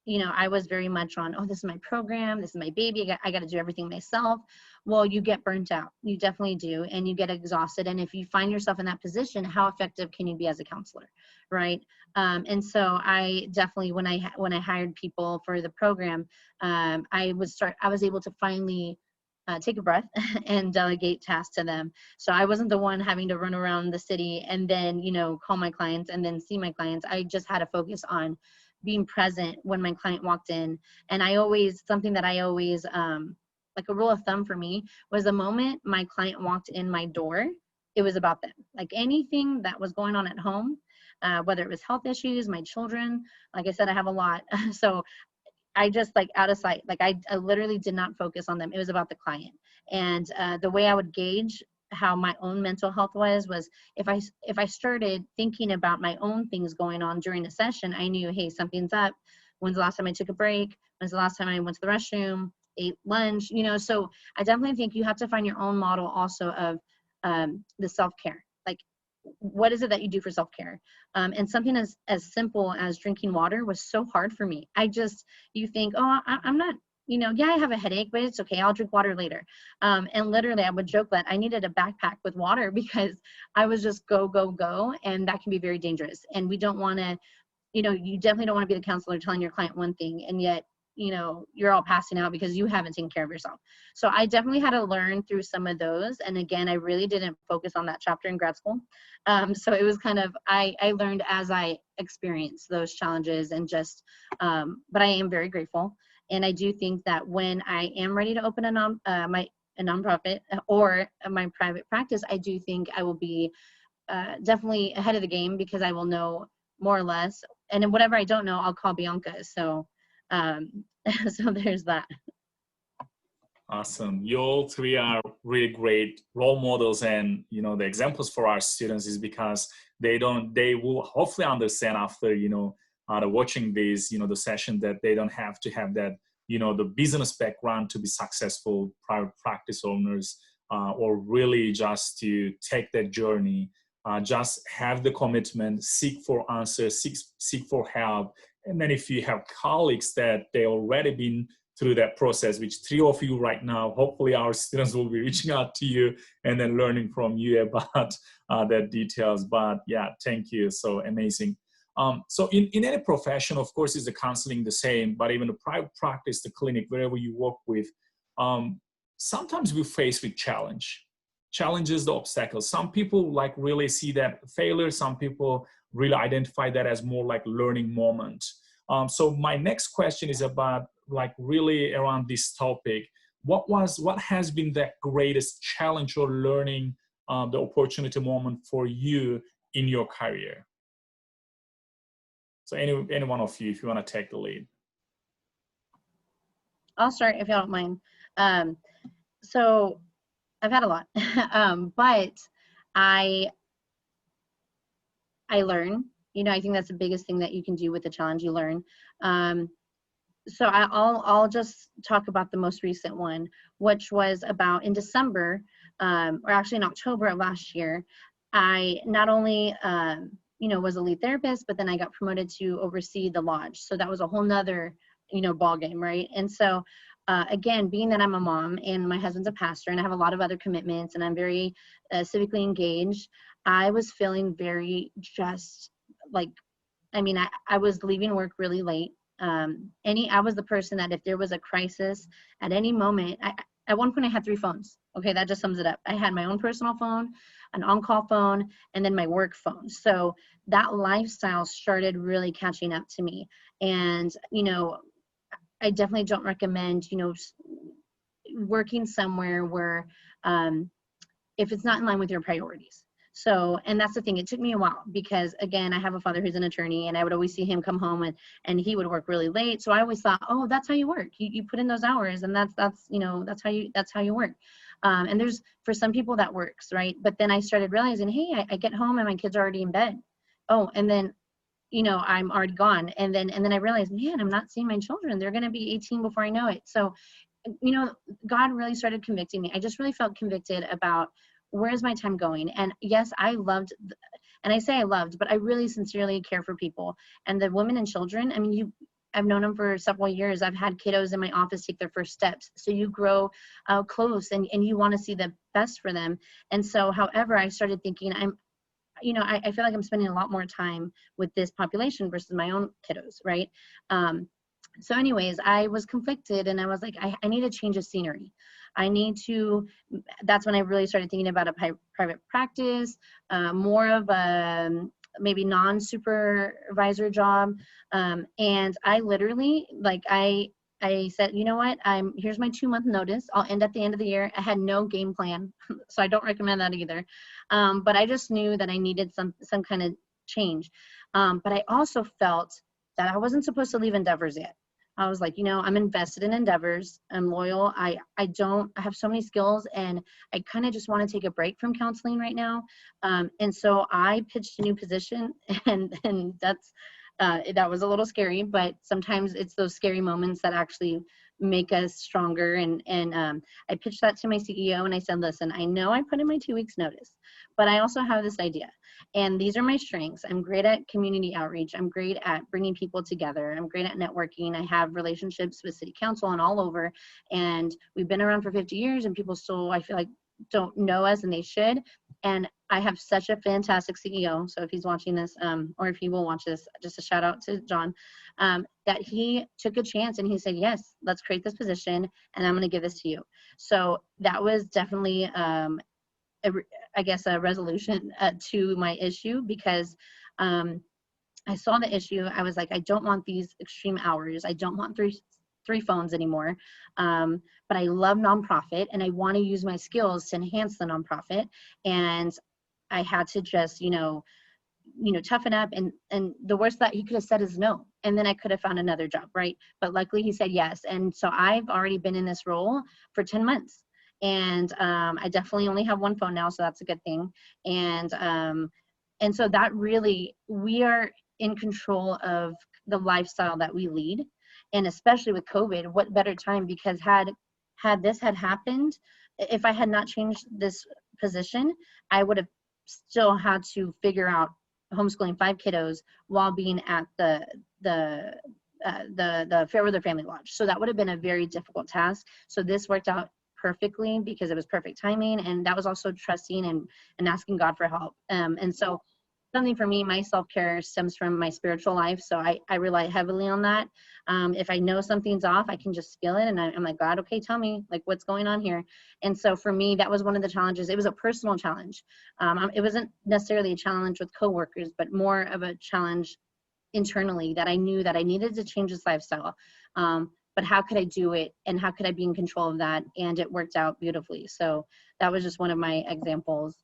you know, I was very much on, oh, this is my program, this is my baby, I got to do everything myself. Well, you get burnt out. You definitely do, and you get exhausted. And if you find yourself in that position, how effective can you be as a counselor, right? And so I definitely, when I hired people for the program, I was able to finally take a breath and delegate tasks to them. So I wasn't the one having to run around the city and then, you know, call my clients and then see my clients. I just had to focus on being present when my client walked in. And something that I always, like a rule of thumb for me was the moment my client walked in my door, it was about them. Like anything that was going on at home, whether it was health issues, my children, like I said, I have a lot. So I just like out of sight, like I literally did not focus on them. It was about the client. And the way I would gauge how my own mental health was if I started thinking about my own things going on during a session, I knew, hey, something's up. When's the last time I took a break? When's the last time I went to the restroom, ate lunch? You know, so I definitely think you have to find your own model also of the self-care. Like, what is it that you do for self-care? And something as simple as drinking water was so hard for me. You think, oh, I'm not, you know, yeah, I have a headache, but it's okay, I'll drink water later. And literally I would joke that I needed a backpack with water because I was just go, and that can be very dangerous. And we don't want to, you know, you definitely don't want to be the counselor telling your client one thing and yet, you know, you're all passing out because you haven't taken care of yourself. So I definitely had to learn through some of those. And again, I really didn't focus on that chapter in grad school. So it was kind of, I learned as I experienced those challenges and just, but I am very grateful. And I do think that when I am ready to open a nonprofit or my private practice, I do think I will be definitely ahead of the game because I will know more or less. And then whatever I don't know, I'll call Bianca. So so there's that. Awesome. You all three are really great role models, and you know the examples for our students is because they will hopefully understand after, you know, watching these, you know, the session, that they don't have to have that, you know, the business background to be successful private practice owners, or really just to take that journey. Just have the commitment, seek for answers, seek for help. And then if you have colleagues that they already been through that process, which 3 of you right now, hopefully our students will be reaching out to you and then learning from you about their details. But yeah, thank you. So amazing. So in any profession, of course, is the counseling the same, but even the private practice, the clinic, wherever you work with, sometimes we face with challenges, the obstacles. Some people like really see that failure. Some people really identify that as more like learning moment. So my next question is about like really around this topic. What has been the greatest challenge or learning, the opportunity moment for you in your career? So any one of you, if you want to take the lead. I'll start if you don't mind. So I've had a lot, but I learn. You know, I think that's the biggest thing that you can do with the challenge. You learn. So I'll just talk about the most recent one, which was about in December, or actually in October of last year. I not only you know, was a lead therapist, but then I got promoted to oversee the lodge. So that was a whole nother, you know, ball game, right? And so again, being that I'm a mom and my husband's a pastor and I have a lot of other commitments and I'm very civically engaged, I was feeling very just like I mean, I was leaving work really late. I was the person that if there was a crisis at any moment, at one point I had 3 phones. Okay, that just sums it up. I had my own personal phone, an on-call phone, and then my work phone. So that lifestyle started really catching up to me. And, you know, I definitely don't recommend, you know, working somewhere where if it's not in line with your priorities. So, and that's the thing, it took me a while because again, I have a father who's an attorney and I would always see him come home and he would work really late. So I always thought, oh, that's how you work. You put in those hours and that's, you know, that's how you work. And there's, for some people that works, right? But then I started realizing, hey, I get home and my kids are already in bed. Oh, and then, you know, I'm already gone. And then I realized, man, I'm not seeing my children. They're going to be 18 before I know it. So, you know, God really started convicting me. I just really felt convicted about where's my time going. And yes, I loved, and I say I loved, but I really sincerely care for people. And the women and children, I mean, I've known them for several years. I've had kiddos in my office take their first steps. So you grow close and you want to see the best for them. And so, however, I started thinking, I feel like I'm spending a lot more time with this population versus my own kiddos, right? So anyways, I was conflicted and I was like, I need a change of scenery. That's when I really started thinking about a private practice, more of a maybe non-supervisor job. And I literally, like, I said, you know what, here's my 2-month notice. I'll end at the end of the year. I had no game plan, so I don't recommend that either. But I just knew that I needed some kind of change. But I also felt that I wasn't supposed to leave Endeavors yet. I was like, you know, I'm invested in Endeavors. I'm loyal. I have so many skills and I kind of just want to take a break from counseling right now. And so I pitched a new position and that was a little scary, but sometimes it's those scary moments that actually make us stronger. And I pitched that to my CEO and I said, listen, I know I put in my 2 weeks notice, but I also have this idea. And these are my strengths. I'm great at community outreach. I'm great at bringing people together. I'm great at networking. I have relationships with city council and all over. And we've been around for 50 years and people still, I feel like, don't know us and they should. And I have such a fantastic CEO. So if he's watching this, or if he will watch this, just a shout out to John, that he took a chance and he said, yes, let's create this position and I'm going to give this to you. So that was definitely, I guess, a resolution to my issue because I saw the issue. I was like, I don't want these extreme hours. I don't want three phones anymore. But I love nonprofit and I want to use my skills to enhance the nonprofit. And I had to just, toughen up. And the worst that he could have said is no. And then I could have found another job, right? But luckily he said yes. And so I've already been in this role for 10 months. And I definitely only have 1 phone now, so that's a good thing. And so that really, we are in control of the lifestyle that we lead. And especially with COVID, what better time? Because had this happened, if I had not changed this position, I would have still had to figure out homeschooling 5 kiddos while being at the Fairweather Family Lodge. So that would have been a very difficult task. So this worked out perfectly because it was perfect timing, and that was also trusting and asking God for help. And so something for me, my self-care stems from my spiritual life, so I rely heavily on that. If I know something's off, I can just feel it, and I'm like, God, okay, tell me, like, what's going on here? And so for me, that was one of the challenges. It was a personal challenge. It wasn't necessarily a challenge with coworkers, but more of a challenge internally, that I knew that I needed to change this lifestyle. But how could I do it, and how could I be in control of that? And it worked out beautifully. So that was just one of my examples.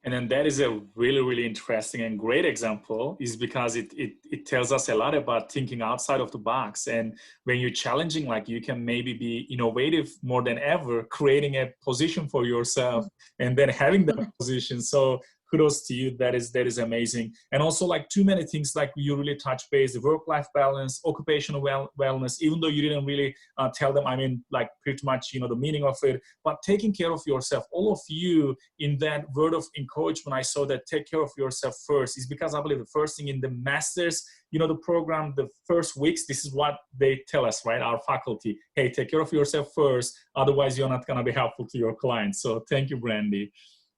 And then that is a really, really interesting and great example, is because it tells us a lot about thinking outside of the box. And when you're challenging, like, you can maybe be innovative more than ever, creating a position for yourself and then having that position. So kudos to you. That is amazing. And also, like, too many things, like, you really touch base, the work-life balance, occupational wellness, even though you didn't really tell them, I mean, like, pretty much, the meaning of it, but taking care of yourself. All of you, in that word of encouragement, I saw that take care of yourself first, is because I believe the first thing in the master's, the program, the first weeks, this is what they tell us, right? Our faculty, hey, take care of yourself first, otherwise you're not going to be helpful to your clients. So thank you, Brandy.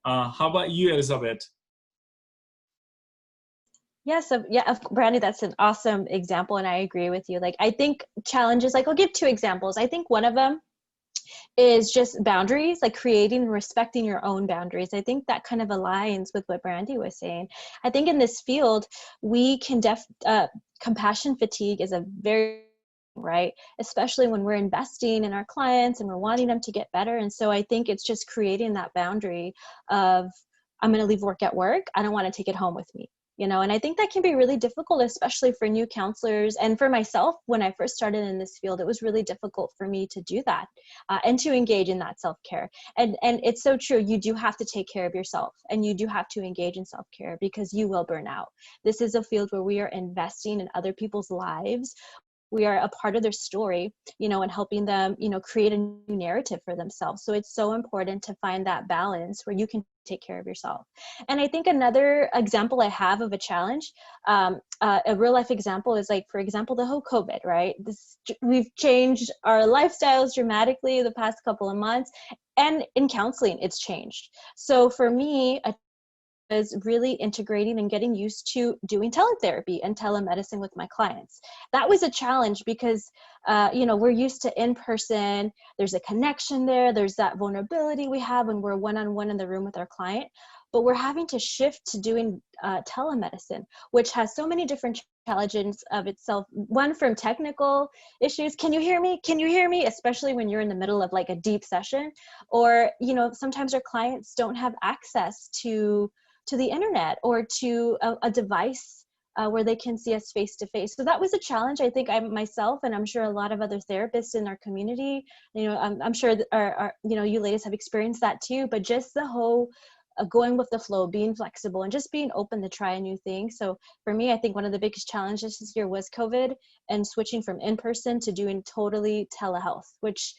How about you, Elizabeth? Yeah, so yeah, Brandy, that's an awesome example, and I agree with you. Like, I think challenges, like I'll give two examples. I think one of them is just boundaries, like creating and respecting your own boundaries. I think that kind of aligns with what Brandy was saying. I think in this field, we can compassion fatigue is a very right, especially when we're investing in our clients and we're wanting them to get better. And so I think it's just creating that boundary of, I'm going to leave work at work. I don't want to take it home with me. And I think that can be really difficult, especially for new counselors. And for myself, when I first started in this field, it was really difficult for me to do that and to engage in that self-care. And it's so true. You do have to take care of yourself, and you do have to engage in self-care, because you will burn out. This is a field where we are investing in other people's lives. We are a part of their story, and helping them, create a new narrative for themselves. So it's so important to find that balance where you can take care of yourself. And I think another example I have of a challenge, a real life example is, like, for example, the whole COVID, right? We've changed our lifestyles dramatically the past couple of months, and in counseling, it's changed. So for me, is really integrating and getting used to doing teletherapy and telemedicine with my clients. That was a challenge because, we're used to in-person, there's a connection there, there's that vulnerability we have when we're one-on-one in the room with our client, but we're having to shift to doing telemedicine, which has so many different challenges of itself. One, from technical issues. Can you hear me? Can you hear me? Especially when you're in the middle of like a deep session, or, sometimes our clients don't have access to the internet or to a device where they can see us face to face. So that was a challenge. I think myself, and I'm sure a lot of other therapists in our community, I'm sure you ladies have experienced that too, but just the whole going with the flow, being flexible, and just being open to try a new thing. So for me, I think one of the biggest challenges this year was COVID and switching from in-person to doing totally telehealth, which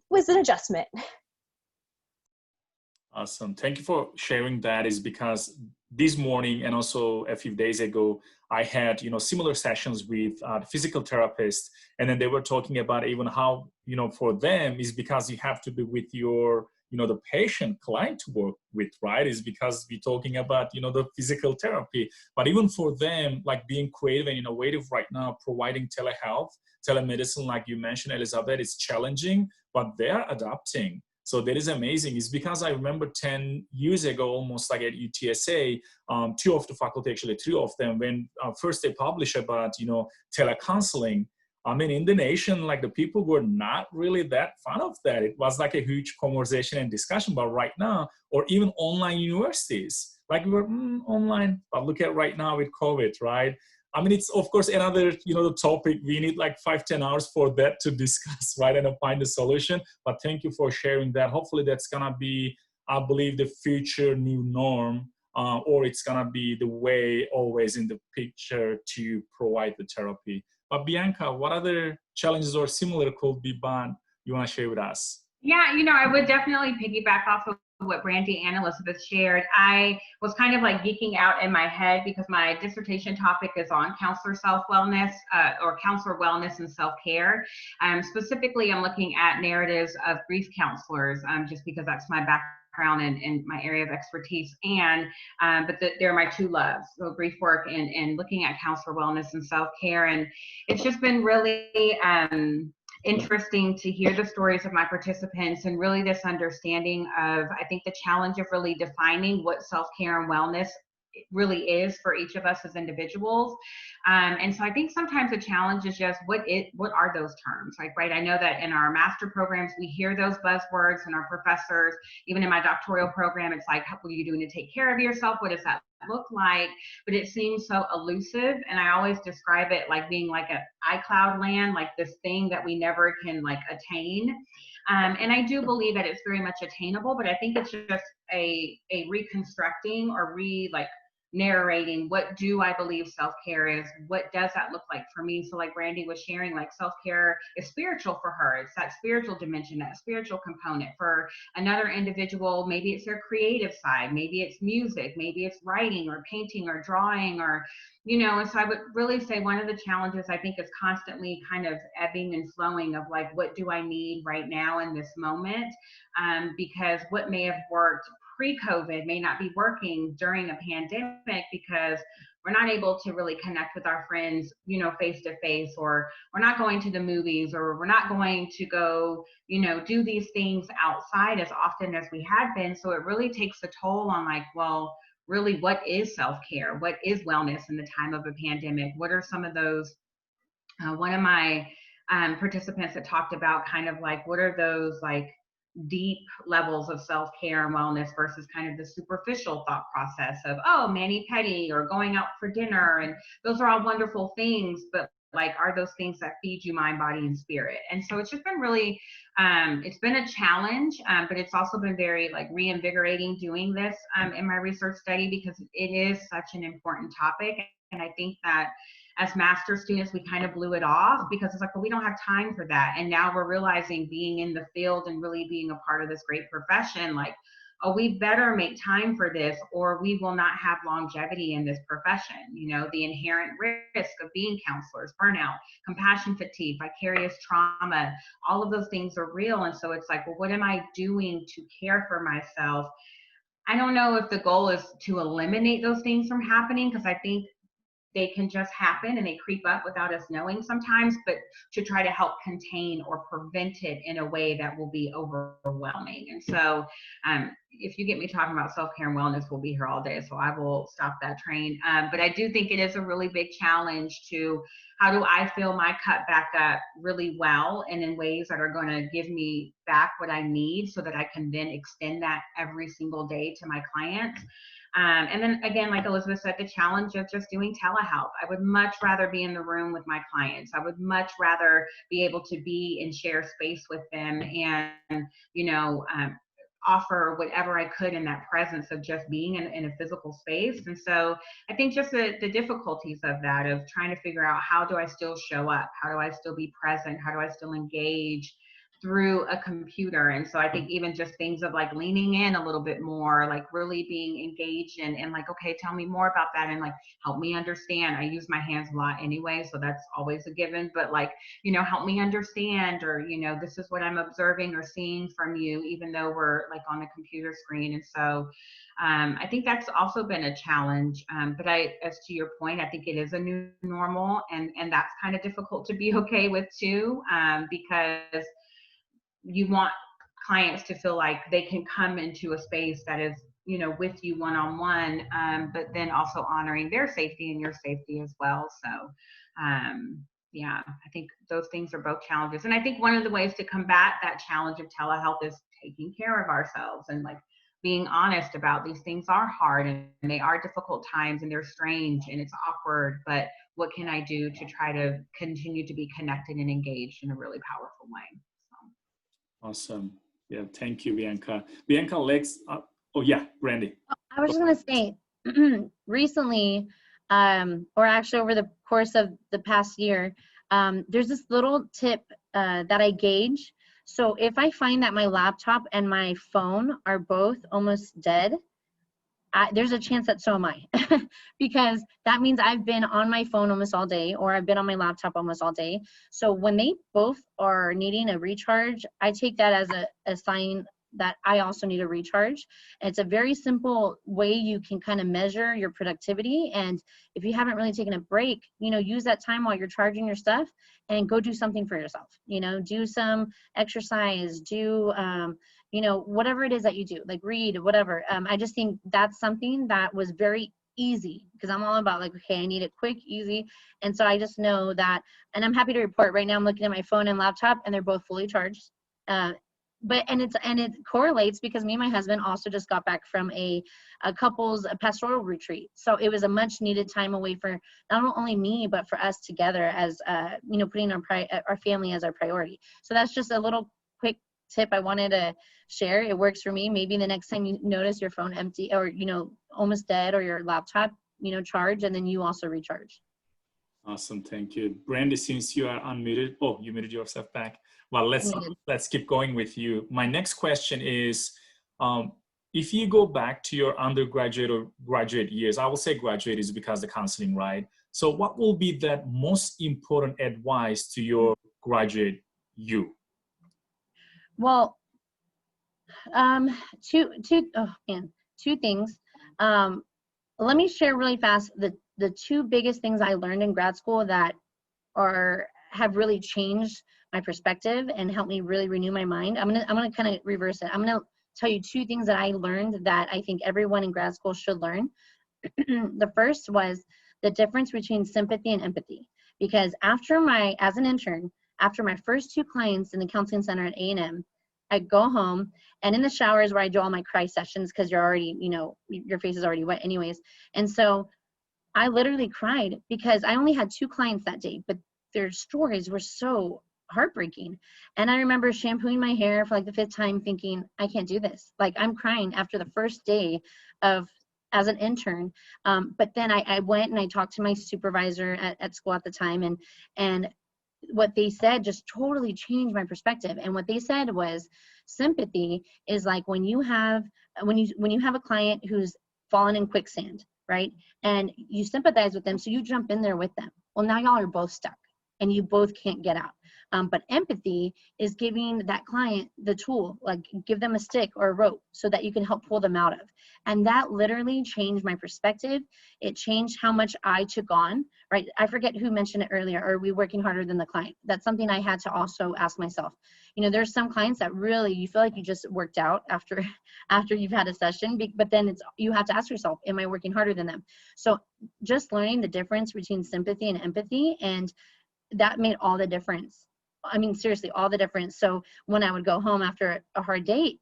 was an adjustment. Awesome. Thank you for sharing that. Is because this morning and also a few days ago, I had, similar sessions with the physical therapist. And then they were talking about even how, for them is because you have to be with your, the patient client to work with, right? Is because we're talking about, the physical therapy. But even for them, like being creative and innovative right now, providing telehealth, telemedicine, like you mentioned, Elizabeth, is challenging, but they're adapting. So that is amazing. It's because I remember 10 years ago, almost like at UTSA, two of the faculty, actually three of them, when first they published about, telecounseling, I mean, in the nation, like the people were not really that fan of that. It was like a huge conversation and discussion. But right now, or even online universities, like we were online, but look at right now with COVID, right? I mean, it's of course another, the topic. We need like 5-10 hours for that to discuss, right, and find a solution. But thank you for sharing that. Hopefully that's gonna be, I believe, the future new norm, or it's gonna be the way always in the picture to provide the therapy. But Bianca, what other challenges or similar could be you wanna share with us? Yeah, I would definitely piggyback off of what Brandy and Elizabeth shared. I was kind of like geeking out in my head because my dissertation topic is on counselor self-wellness or counselor wellness and self-care. Specifically, I'm looking at narratives of grief counselors, just because that's my background and my area of expertise. And but they're my two loves, so grief work and looking at counselor wellness and self-care. And it's just been really interesting to hear the stories of my participants and really this understanding of, I think, the challenge of really defining what self-care and wellness really is for each of us as individuals. And so I think sometimes the challenge is just what are those terms? Like, right, I know that in our master programs, we hear those buzzwords, and our professors, even in my doctoral program, it's like, what are you doing to take care of yourself? What does that look like? But it seems so elusive. And I always describe it like being like an iCloud land, like this thing that we never can like attain. And I do believe that it's very much attainable, but I think it's just a reconstructing or narrating what do I believe self-care is, what does that look like for me. So like Brandy was sharing, like self-care is spiritual for her, it's that spiritual dimension, that spiritual component. For another individual, maybe it's their creative side, maybe it's music, maybe it's writing or painting or drawing, or and so I would really say one of the challenges I think is constantly kind of ebbing and flowing of like, what do I need right now in this moment, because what may have worked pre-COVID may not be working during a pandemic, because we're not able to really connect with our friends, you know, face to face, or we're not going to the movies, or we're not going to go, you know, do these things outside as often as we had been. So it really takes a toll on, like, well, really, what is self-care? What is wellness in the time of a pandemic? What are some of those, one of my participants that talked about kind of like, what are those like deep levels of self-care and wellness versus kind of the superficial thought process of, oh, mani-pedi or going out for dinner. And those are all wonderful things, but like, are those things that feed you mind, body, and spirit? And so it's just been really, it's been a challenge, but it's also been very like reinvigorating doing this in my research study, because it is such an important topic. And I think that as master students, we kind of blew it off because it's like, well, we don't have time for that. And now we're realizing, being in the field and really being a part of this great profession, like, oh, we better make time for this, or we will not have longevity in this profession. You know, the inherent risk of being counselors, burnout, compassion fatigue, vicarious trauma, all of those things are real. And so it's like, well, what am I doing to care for myself? I don't know if the goal is to eliminate those things from happening, because I think they can just happen and they creep up without us knowing sometimes, but to try to help contain or prevent it in a way that will be overwhelming. And so if you get me talking about self-care and wellness, we'll be here all day, so I will stop that train. But I do think it is a really big challenge to, how do I fill my cup back up really well and in ways that are going to give me back what I need, so that I can then extend that every single day to my clients. And then again, like Elizabeth said, the challenge of just doing telehealth. I would much rather be in the room with my clients. I would much rather be able to be and share space with them, and, you know, offer whatever I could in that presence of just being in a physical space. And so I think just the difficulties of that, of trying to figure out, how do I still show up? How do I still be present? How do I still engage through a computer? And so I think even just things of like leaning in a little bit more, like really being engaged and like, okay, tell me more about that, and like, help me understand. I use my hands a lot anyway, so that's always a given, but like, you know, help me understand, or, you know, this is what I'm observing or seeing from you, even though we're like on the computer screen. And so I think that's also been a challenge. But as to your point, I think it is a new normal, and that's kind of difficult to be okay with too, because you want clients to feel like they can come into a space that is, you know, with you one-on-one, but then also honoring their safety and your safety as well. So yeah, I think those things are both challenges. And I think one of the ways to combat that challenge of telehealth is taking care of ourselves, and like being honest about these things are hard, and they are difficult times, and they're strange, and it's awkward, but what can I do to try to continue to be connected and engaged in a really powerful way? Awesome. Yeah, thank you, Bianca. Bianca, Lex, oh yeah, Brandy. I was just gonna say, recently, or actually over the course of the past year, there's this little tip that I gauge. So if I find that my laptop and my phone are both almost dead, there's a chance that so am I, because that means I've been on my phone almost all day, or I've been on my laptop almost all day. So when they both are needing a recharge, I take that as a sign that I also need a recharge. And it's a very simple way you can kind of measure your productivity. And if you haven't really taken a break, you know, use that time while you're charging your stuff and go do something for yourself. You know, do some exercise, do, you know, whatever it is that you do, like read, whatever. I just think that's something that was very easy, because I'm all about like, okay, I need it quick, easy. And so I just know that, and I'm happy to report right now, I'm looking at my phone and laptop and they're both fully charged. But it correlates because me and my husband also just got back from a couples pastoral retreat. So it was a much needed time away for not only me, but for us together as, you know, putting our family as our priority. So that's just a little quick tip I wanted to share. It works for me. Maybe the next time you notice your phone empty, or, you know, almost dead, or your laptop, you know, charge, and then you also recharge. Awesome, thank you. Brandy, since you are unmuted, oh, you muted yourself back. Well, let's keep going with you. My next question is, if you go back to your undergraduate or graduate years, I will say graduate is because the counseling, right? So what will be that most important advice to your graduate you? Well, two things. Let me share really fast the the two biggest things I learned in grad school that have really changed my perspective and helped me really renew my mind. I'm gonna kind of reverse it. I'm gonna tell you two things that I learned that I think everyone in grad school should learn. The first was the difference between sympathy and empathy. Because as an intern, after my first two clients in the counseling center at A&M, I'd go home, and in the showers where I do all my cry sessions, because you're already, your face is already wet anyways. And so I literally cried because I only had two clients that day, but their stories were so heartbreaking. And I remember shampooing my hair for like the 5th time thinking, I can't do this. Like, I'm crying after the first day as an intern. But then I went and I talked to my supervisor at school at the time, and what they said just totally changed my perspective. And what they said was, sympathy is like when you have a client who's fallen in quicksand, right? And you sympathize with them, so you jump in there with them. Well, now y'all are both stuck and you both can't get out. But empathy is giving that client the tool, like give them a stick or a rope so that you can help pull them out of. And that literally changed my perspective. It changed how much I took on, right? I forget who mentioned it earlier, are we working harder than the client? That's something I had to also ask myself. There's some clients that really, you feel like you just worked out after you've had a session, but then you have to ask yourself, am I working harder than them? So just learning the difference between sympathy and empathy, and that made all the difference. I mean, seriously, all the difference. So when I would go home after a hard date,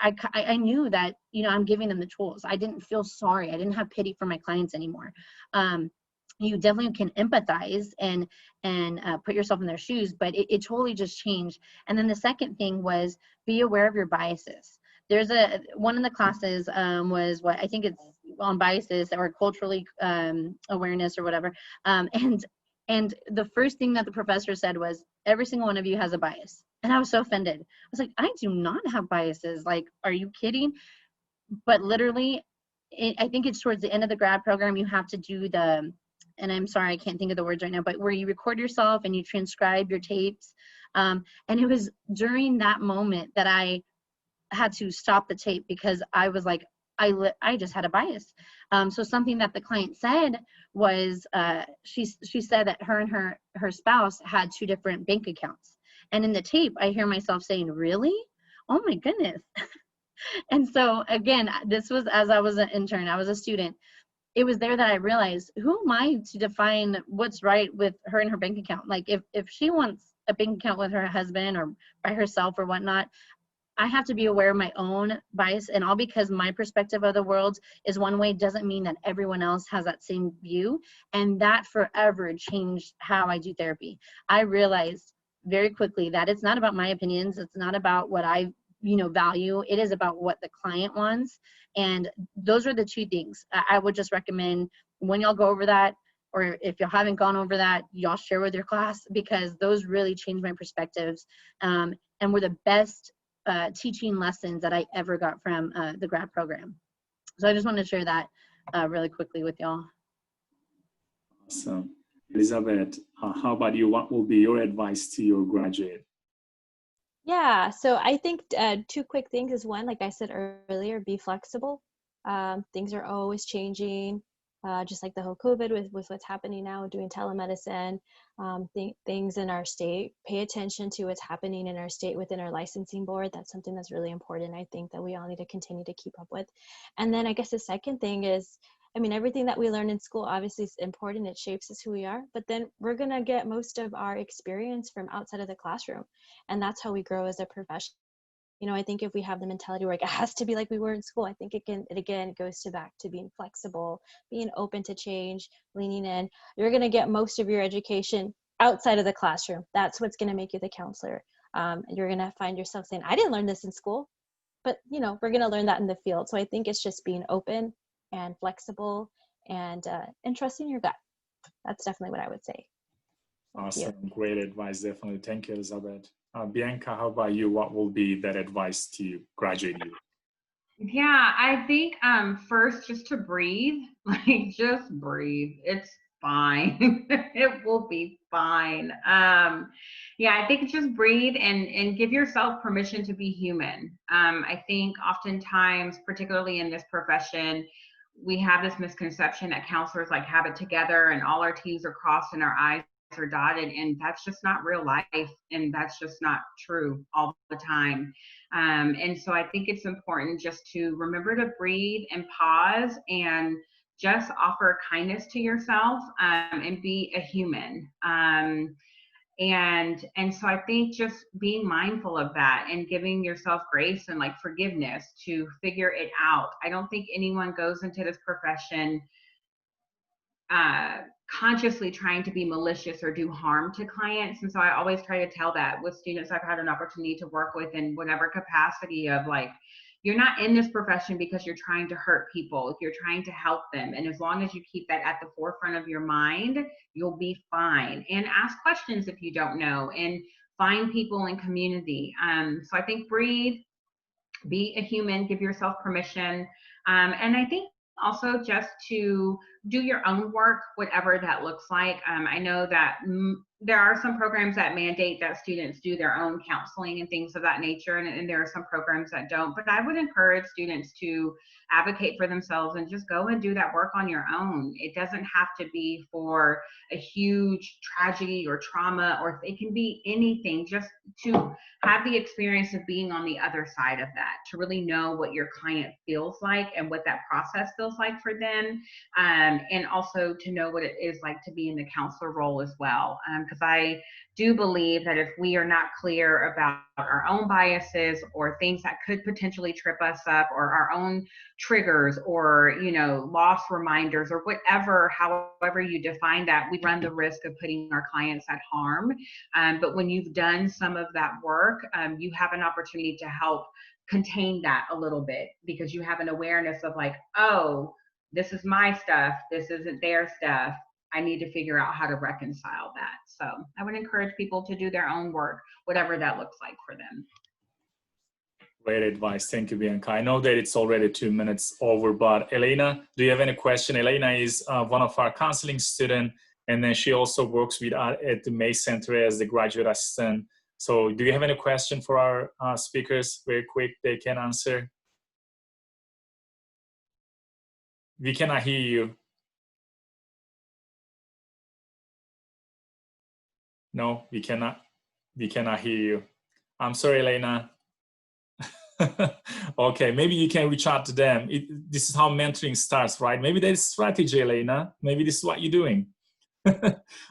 I knew that, I'm giving them the tools. I didn't feel sorry. I didn't have pity for my clients anymore. You definitely can empathize and put yourself in their shoes, but it totally just changed. And then the second thing was, be aware of your biases. There's one of the classes was what I think it's on biases or culturally awareness or whatever. And the first thing that the professor said was, every single one of you has a bias. And I was so offended. I was like, I do not have biases. Like, are you kidding? But literally, I think it's towards the end of the grad program, you have to do and I'm sorry, I can't think of the words right now, but where you record yourself and you transcribe your tapes. And it was during that moment that I had to stop the tape because I was like, I just had a bias. So something that the client said was, she said that her and her spouse had 2 different bank accounts. And in the tape, I hear myself saying, really? Oh my goodness. And so again, this was as I was an intern, I was a student. It was there that I realized, who am I to define what's right with her and her bank account? Like if she wants a bank account with her husband or by herself or whatnot, I have to be aware of my own bias, and all because my perspective of the world is one way doesn't mean that everyone else has that same view. And that forever changed how I do therapy. I realized very quickly that it's not about my opinions. It's not about what I value. It is about what the client wants. And those are the 2 things I would just recommend when y'all go over that, or if y'all haven't gone over that, y'all share with your class, because those really changed my perspectives and were the best teaching lessons that I ever got from the grad program. So I just want to share that really quickly with y'all. Awesome. Elizabeth, how about you? What will be your advice to your graduate? Yeah, so I think 2 quick things is, one, like I said earlier, be flexible. Things are always changing, just like the whole COVID with what's happening now, doing telemedicine, things in our state. Pay attention to what's happening in our state within our licensing board. That's something that's really important. I think that we all need to continue to keep up with. And then I guess the second thing is, I mean, everything that we learn in school obviously is important. It shapes us who we are, but then we're going to get most of our experience from outside of the classroom. And that's how we grow as a professional. I think if we have the mentality where it has to be like we were in school, I think it again goes back to being flexible, being open to change, leaning in. You're going to get most of your education outside of the classroom. That's what's going to make you the counselor. You're going to find yourself saying, I didn't learn this in school, but we're going to learn that in the field. So I think it's just being open and flexible and trusting your gut. That's definitely what I would say. Awesome. Great advice. Definitely. Thank you, Elizabeth. Bianca, how about you? What will be that advice to graduate you? Yeah, I think first, just to breathe, like just breathe. It's fine. It will be fine. Yeah, I think just breathe and give yourself permission to be human. I think oftentimes, particularly in this profession, we have this misconception that counselors like have it together and all our T's are crossed and our I's are dotted, and that's just not real life, and that's just not true all the time. And so I think it's important just to remember to breathe and pause and just offer kindness to yourself, and be a human. And so I think just being mindful of that and giving yourself grace and like forgiveness to figure it out. I don't think anyone goes into this profession consciously trying to be malicious or do harm to clients. And so I always try to tell that with students I've had an opportunity to work with in whatever capacity of like, you're not in this profession because you're trying to hurt people. You're trying to help them. And as long as you keep that at the forefront of your mind, you'll be fine. And ask questions if you don't know, and find people in community. So I think breathe, be a human, give yourself permission. And I think also just to do your own work, whatever that looks like. I know that there are some programs that mandate that students do their own counseling and things of that nature, and there are some programs that don't. But I would encourage students to advocate for themselves and just go and do that work on your own. It doesn't have to be for a huge tragedy or trauma, or it can be anything, just to have the experience of being on the other side of that, to really know what your client feels like and what that process feels like for them. And also to know what it is like to be in the counselor role as well. Because I do believe that if we are not clear about our own biases or things that could potentially trip us up, or our own triggers, or, you know, loss reminders, or whatever, however you define that, we run the risk of putting our clients at harm. But when you've done some of that work, you have an opportunity to help contain that a little bit, because you have an awareness of like, oh, this is my stuff, this isn't their stuff. I need to figure out how to reconcile that. So I would encourage people to do their own work, whatever that looks like for them. Great advice. Thank you, Bianca. I know that it's already 2 minutes over, but Elena, do you have any question? Elena is one of our counseling students, and then she also works with at the May Center as the graduate assistant. So do you have any question for our speakers? Very quick, they can answer. We cannot hear you. No, we cannot hear you. I'm sorry, Elena. Okay, maybe you can reach out to them. This is how mentoring starts, right? Maybe there's strategy, Elena. Maybe this is what you're doing.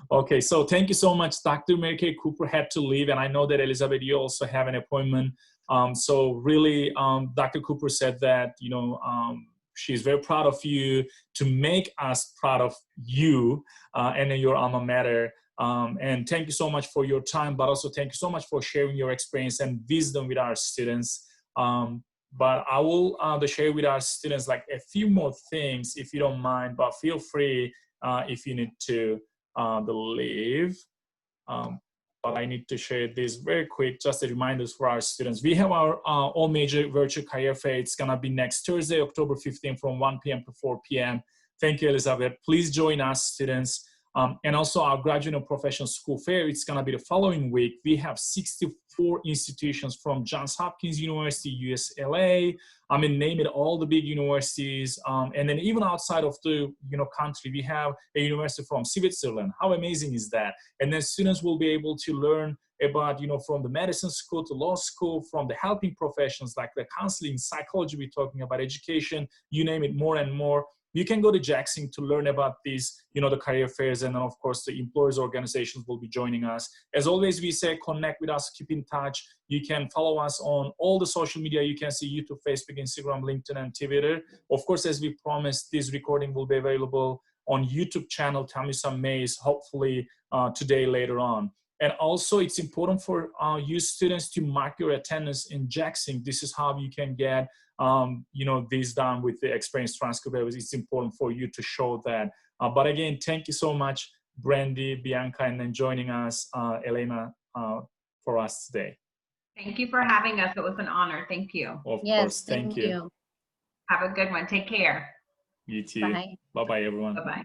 Okay, so thank you so much. Dr. Mary Kay Cooper had to leave, and I know that Elizabeth, you also have an appointment. So really, Dr. Cooper said that, you know, she's very proud of you, to make us proud of you and your alma mater. And thank you so much for your time, but also thank you so much for sharing your experience and wisdom with our students. But I will share with our students like a few more things, if you don't mind, but feel free if you need to leave. But I need to share this very quick, just a reminder for our students. We have our all major virtual career fair. It's gonna be next Thursday, October 15th from 1 p.m. to 4 p.m. Thank you, Elizabeth. Please join us, students. And also our graduate and professional school fair, it's gonna be the following week. We have 64 institutions from Johns Hopkins University, USLA, I mean, name it, all the big universities. And then even outside of the country, we have a university from Switzerland. How amazing is that? And then students will be able to learn about, from the medicine school to law school, from the helping professions like the counseling, psychology, we're talking about education, you name it, more and more. You can go to Jackson to learn about these, the career fairs, and then of course the employers organizations will be joining us. As always, we say connect with us, keep in touch. You can follow us on all the social media. You can see YouTube, Facebook, Instagram, LinkedIn, and Twitter. Of course, as we promised, this recording will be available on YouTube channel Tamisha Mays, hopefully today later on. And also, it's important for you students to mark your attendance in Jackson. This is how you can get this done with the experience transcript. It's important for you to show that. But again, thank you so much, Brandy, Bianca, and then joining us, Elena, for us today. Thank you for having us. It was an honor. Thank you. Of course, thank you. Have a good one. Take care. You too. Bye. Bye-bye, everyone. Bye-bye.